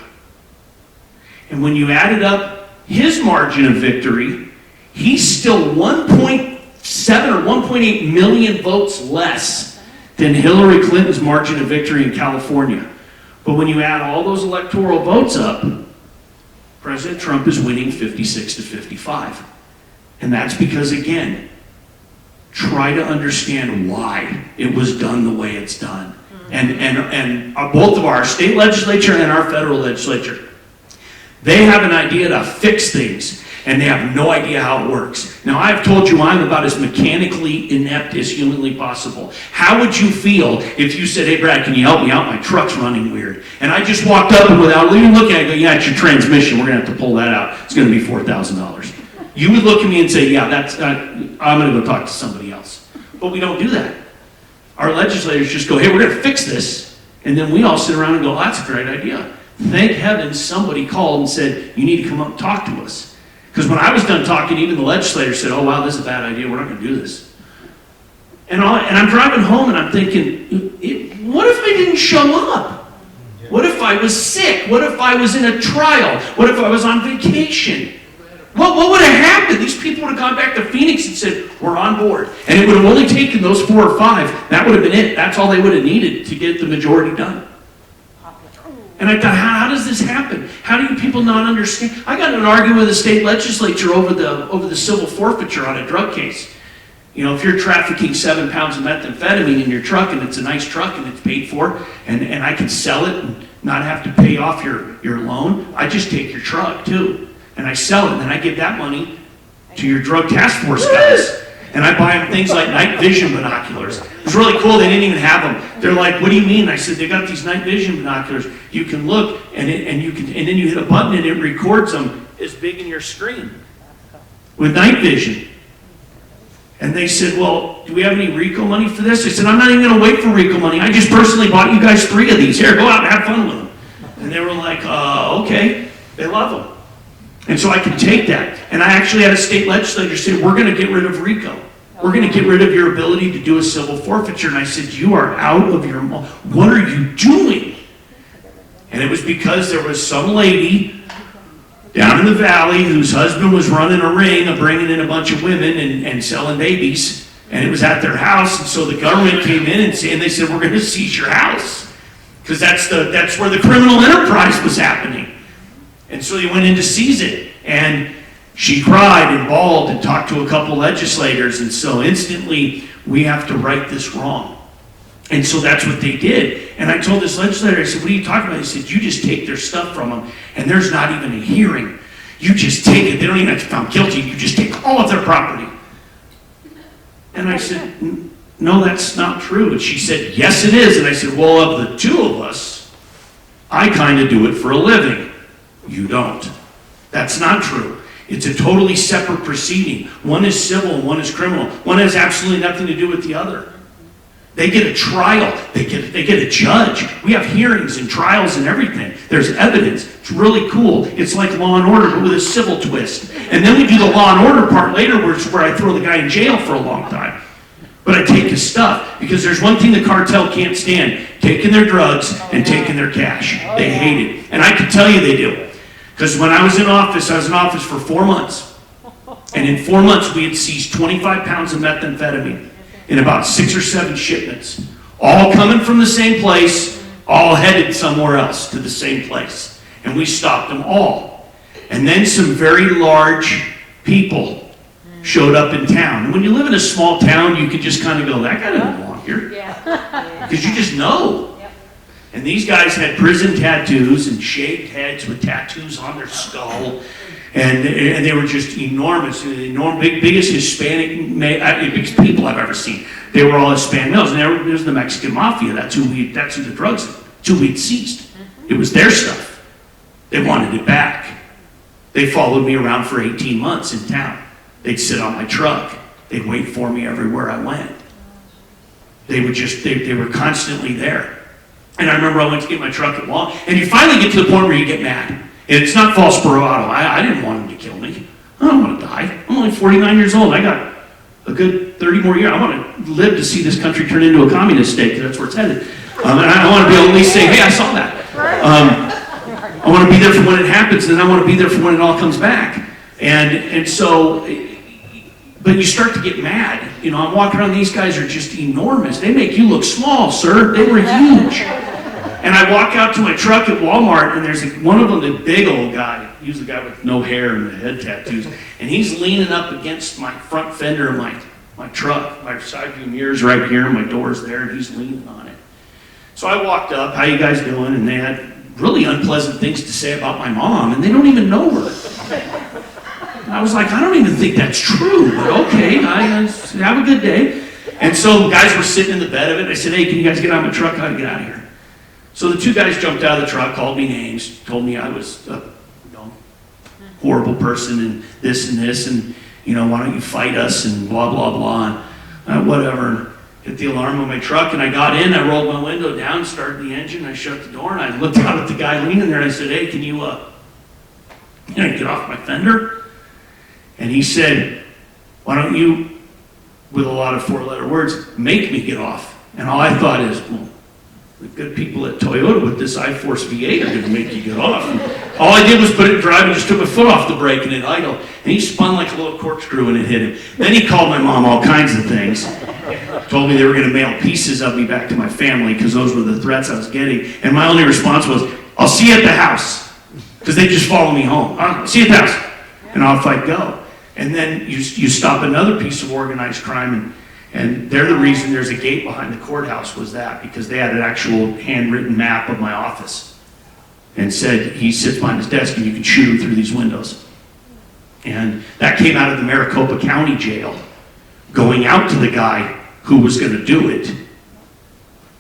And when you added up his margin of victory, he's still 1.7 or 1.8 million votes less than Hillary Clinton's margin of victory in California. But when you add all those electoral votes up, President Trump is winning 56 to 55. And that's because, again, try to understand why it was done the way it's done. And both of our state legislature and our federal legislature, they have an idea to fix things, and they have no idea how it works. Now, I've told you I'm about as mechanically inept as humanly possible. How would you feel if you said, hey, Brad, can you help me out? My truck's running weird. And I just walked up and without even looking at it, I go, yeah, it's your transmission. We're going to have to pull that out. It's going to be $4,000. You would look at me and say, yeah, I'm going to go talk to somebody else. But we don't do that. Our legislators just go, hey, we're going to fix this. And then we all sit around and go, oh, that's a great idea. Thank heaven somebody called and said, you need to come up and talk to us. Because when I was done talking, even the legislators said, oh, wow, this is a bad idea. We're not going to do this. And I'm driving home and I'm thinking, what if I didn't show up? What if I was sick? What if I was in a trial? What if I was on vacation? What would have happened? These people would have gone back to Phoenix and said, we're on board. And it would have only taken those 4 or 5. That would have been it. That's all they would have needed to get the majority done. And I thought, how does this happen? How do you people not understand? I got in an argument with the state legislature over the civil forfeiture on a drug case. You know, if you're trafficking 7 pounds of methamphetamine in your truck and it's a nice truck and it's paid for, and I can sell it and not have to pay off your loan, I just take your truck too. And I sell it, and then I give that money to your drug task force guys. And I buy them things like night vision binoculars. It was really cool, they didn't even have them. They're like, what do you mean? I said, they got these night vision binoculars. You can look, and then you hit a button and it records them as big in your screen with night vision. And they said, well, do we have any RICO money for this? I said, I'm not even gonna wait for RICO money. I just personally bought you guys 3 of these. Here, go out and have fun with them. And they were like, okay, they love them. And so I can take that. And I actually had a state legislature say, we're going to get rid of RICO. We're going to get rid of your ability to do a civil forfeiture. And I said, you are out of your mind. What are you doing? And it was because there was some lady down in the valley whose husband was running a ring of bringing in a bunch of women and selling babies. And it was at their house. And so the government came in and they said, we're going to seize your house. Because that's where the criminal enterprise was happening. And so they went in to seize it. And she cried and bawled and talked to a couple legislators. And so instantly, we have to right this wrong. And so that's what they did. And I told this legislator, I said, what are you talking about? He said, you just take their stuff from them, and there's not even a hearing. You just take it. They don't even have to be found guilty. You just take all of their property. And I said, no, that's not true. And she said, yes, it is. And I said, well, of the two of us, I kind of do it for a living. You don't. That's not true. It's a totally separate proceeding. One is civil and one is criminal. One has absolutely nothing to do with the other. They get a trial. They get a judge. We have hearings and trials and everything. There's evidence. It's really cool. It's like Law and Order, but with a civil twist. And then we do the Law and Order part later, where it's where I throw the guy in jail for a long time. But I take his stuff, because there's one thing the cartel can't stand: taking their drugs and taking their cash. They hate it. And I can tell you they do. Because when I was in office for 4 months. And in 4 months, we had seized 25 pounds of methamphetamine in about 6 or 7 shipments, all coming from the same place, all headed somewhere else to the same place. And we stopped them all. And then some very large people showed up in town. And when you live in a small town, you can just kind of go, that guy doesn't belong here. Because you just know. And these guys had prison tattoos and shaved heads with tattoos on their skull. And they were just enormous, biggest Hispanic biggest people I've ever seen. They were all Hispanic males, and there was the Mexican mafia. That's who the drugs, that's who we'd seized. It was their stuff. They wanted it back. They followed me around for 18 months in town. They'd sit on my truck. They'd wait for me everywhere I went. They were constantly there. And I remember I went to get my truck at Walmart, and you finally get to the point where you get mad. And it's not false bravado. I didn't want him to kill me. I don't want to die. I'm only 49 years old. I got a good 30 more years. I want to live to see this country turn into a communist state, because that's where it's headed. And I want to be able to at least say, hey, I saw that. I want to be there for when it happens, and then I want to be there for when it all comes back. And so, but you start to get mad. You know, I'm walking around, these guys are just enormous. They make you look small, sir. They were huge. And I walk out to my truck at Walmart, and there's one of them, the big old guy. He was the guy with no hair and the head tattoos. And he's leaning up against my front fender of my truck. My side view mirror's right here, and my door's there, and he's leaning on it. So I walked up, how you guys doing? And they had really unpleasant things to say about my mom, and they don't even know her. And I was like, I don't even think that's true, but okay, have a good day. And so guys were sitting in the bed of it. I said, hey, can you guys get out of my truck? How to get out of here? So the two guys jumped out of the truck, called me names, told me I was a horrible person and this, and why don't you fight us, and blah, blah, blah, and whatever. And hit the alarm on my truck, and I got in, I rolled my window down, started the engine, I shut the door, and I looked out at the guy leaning there, and I said, hey, can you get off my fender? And he said, why don't you, with a lot of 4-letter words, make me get off? And all I thought is, well, the good people at Toyota with this I-Force V8 are going to make you get off. And all I did was put it in drive and just took my foot off the brake, and it idled. And he spun like a little corkscrew, and it hit him. Then he called my mom all kinds of things. Told me they were going to mail pieces of me back to my family, because those were the threats I was getting. And my only response was, I'll see you at the house. Because they just follow me home. I'll see you at the house. And off I'd go. And then you stop another piece of organized crime, and they're the reason there's a gate behind the courthouse, was that because they had an actual handwritten map of my office and said he sits behind his desk and you can shoot him through these windows. And that came out of the Maricopa County Jail, going out to the guy who was going to do it,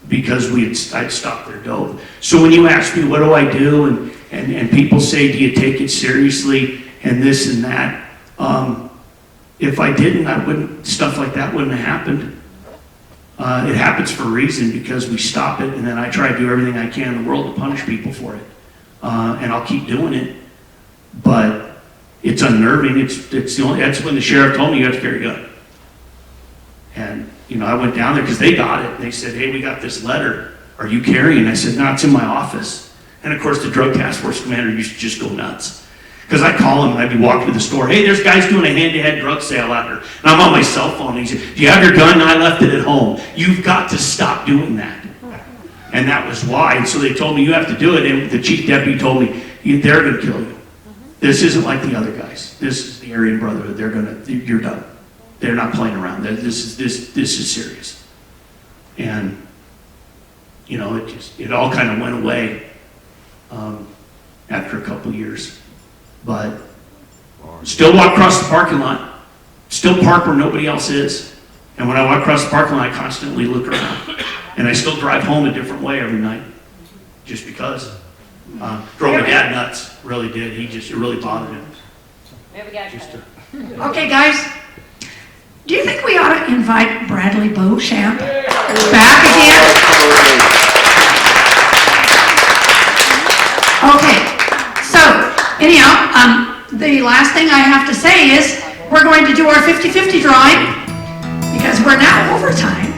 because I'd stopped their dope. So when you ask me what do I do, and people say, do you take it seriously, and this and that, if I didn't, stuff like that wouldn't have happened. It happens for a reason, because we stop it, and then I try to do everything I can in the world to punish people for it. And I'll keep doing it. But it's unnerving. That's when the sheriff told me you have to carry a gun. And, I went down there because they got it. They said, hey, we got this letter. Are you carrying? I said, no, it's in my office. And of course, the drug task force commander used to just go nuts. Because I call him and I'd be walking to the store, hey, there's guys doing a hand-to-head drug sale out there. And I'm on my cell phone, and he said, do you have your gun? I left it at home. You've got to stop doing that. And that was why. And so they told me, you have to do it. And the chief deputy told me, they're going to kill you. This isn't like the other guys. This is the Aryan Brotherhood. You're done. They're not playing around. This is serious. And, you know, it all kind of went away after a couple of years. But still walk across the parking lot. Still park where nobody else is. And when I walk across the parking lot, I constantly look around. And I still drive home a different way every night. Just because. Drove my dad nuts. Really did. It really bothered him. Okay, guys, do you think we ought to invite Bradley Beauchamp back again? Okay, so anyhow, the last thing I have to say is we're going to do our 50-50 drawing because we're now overtime.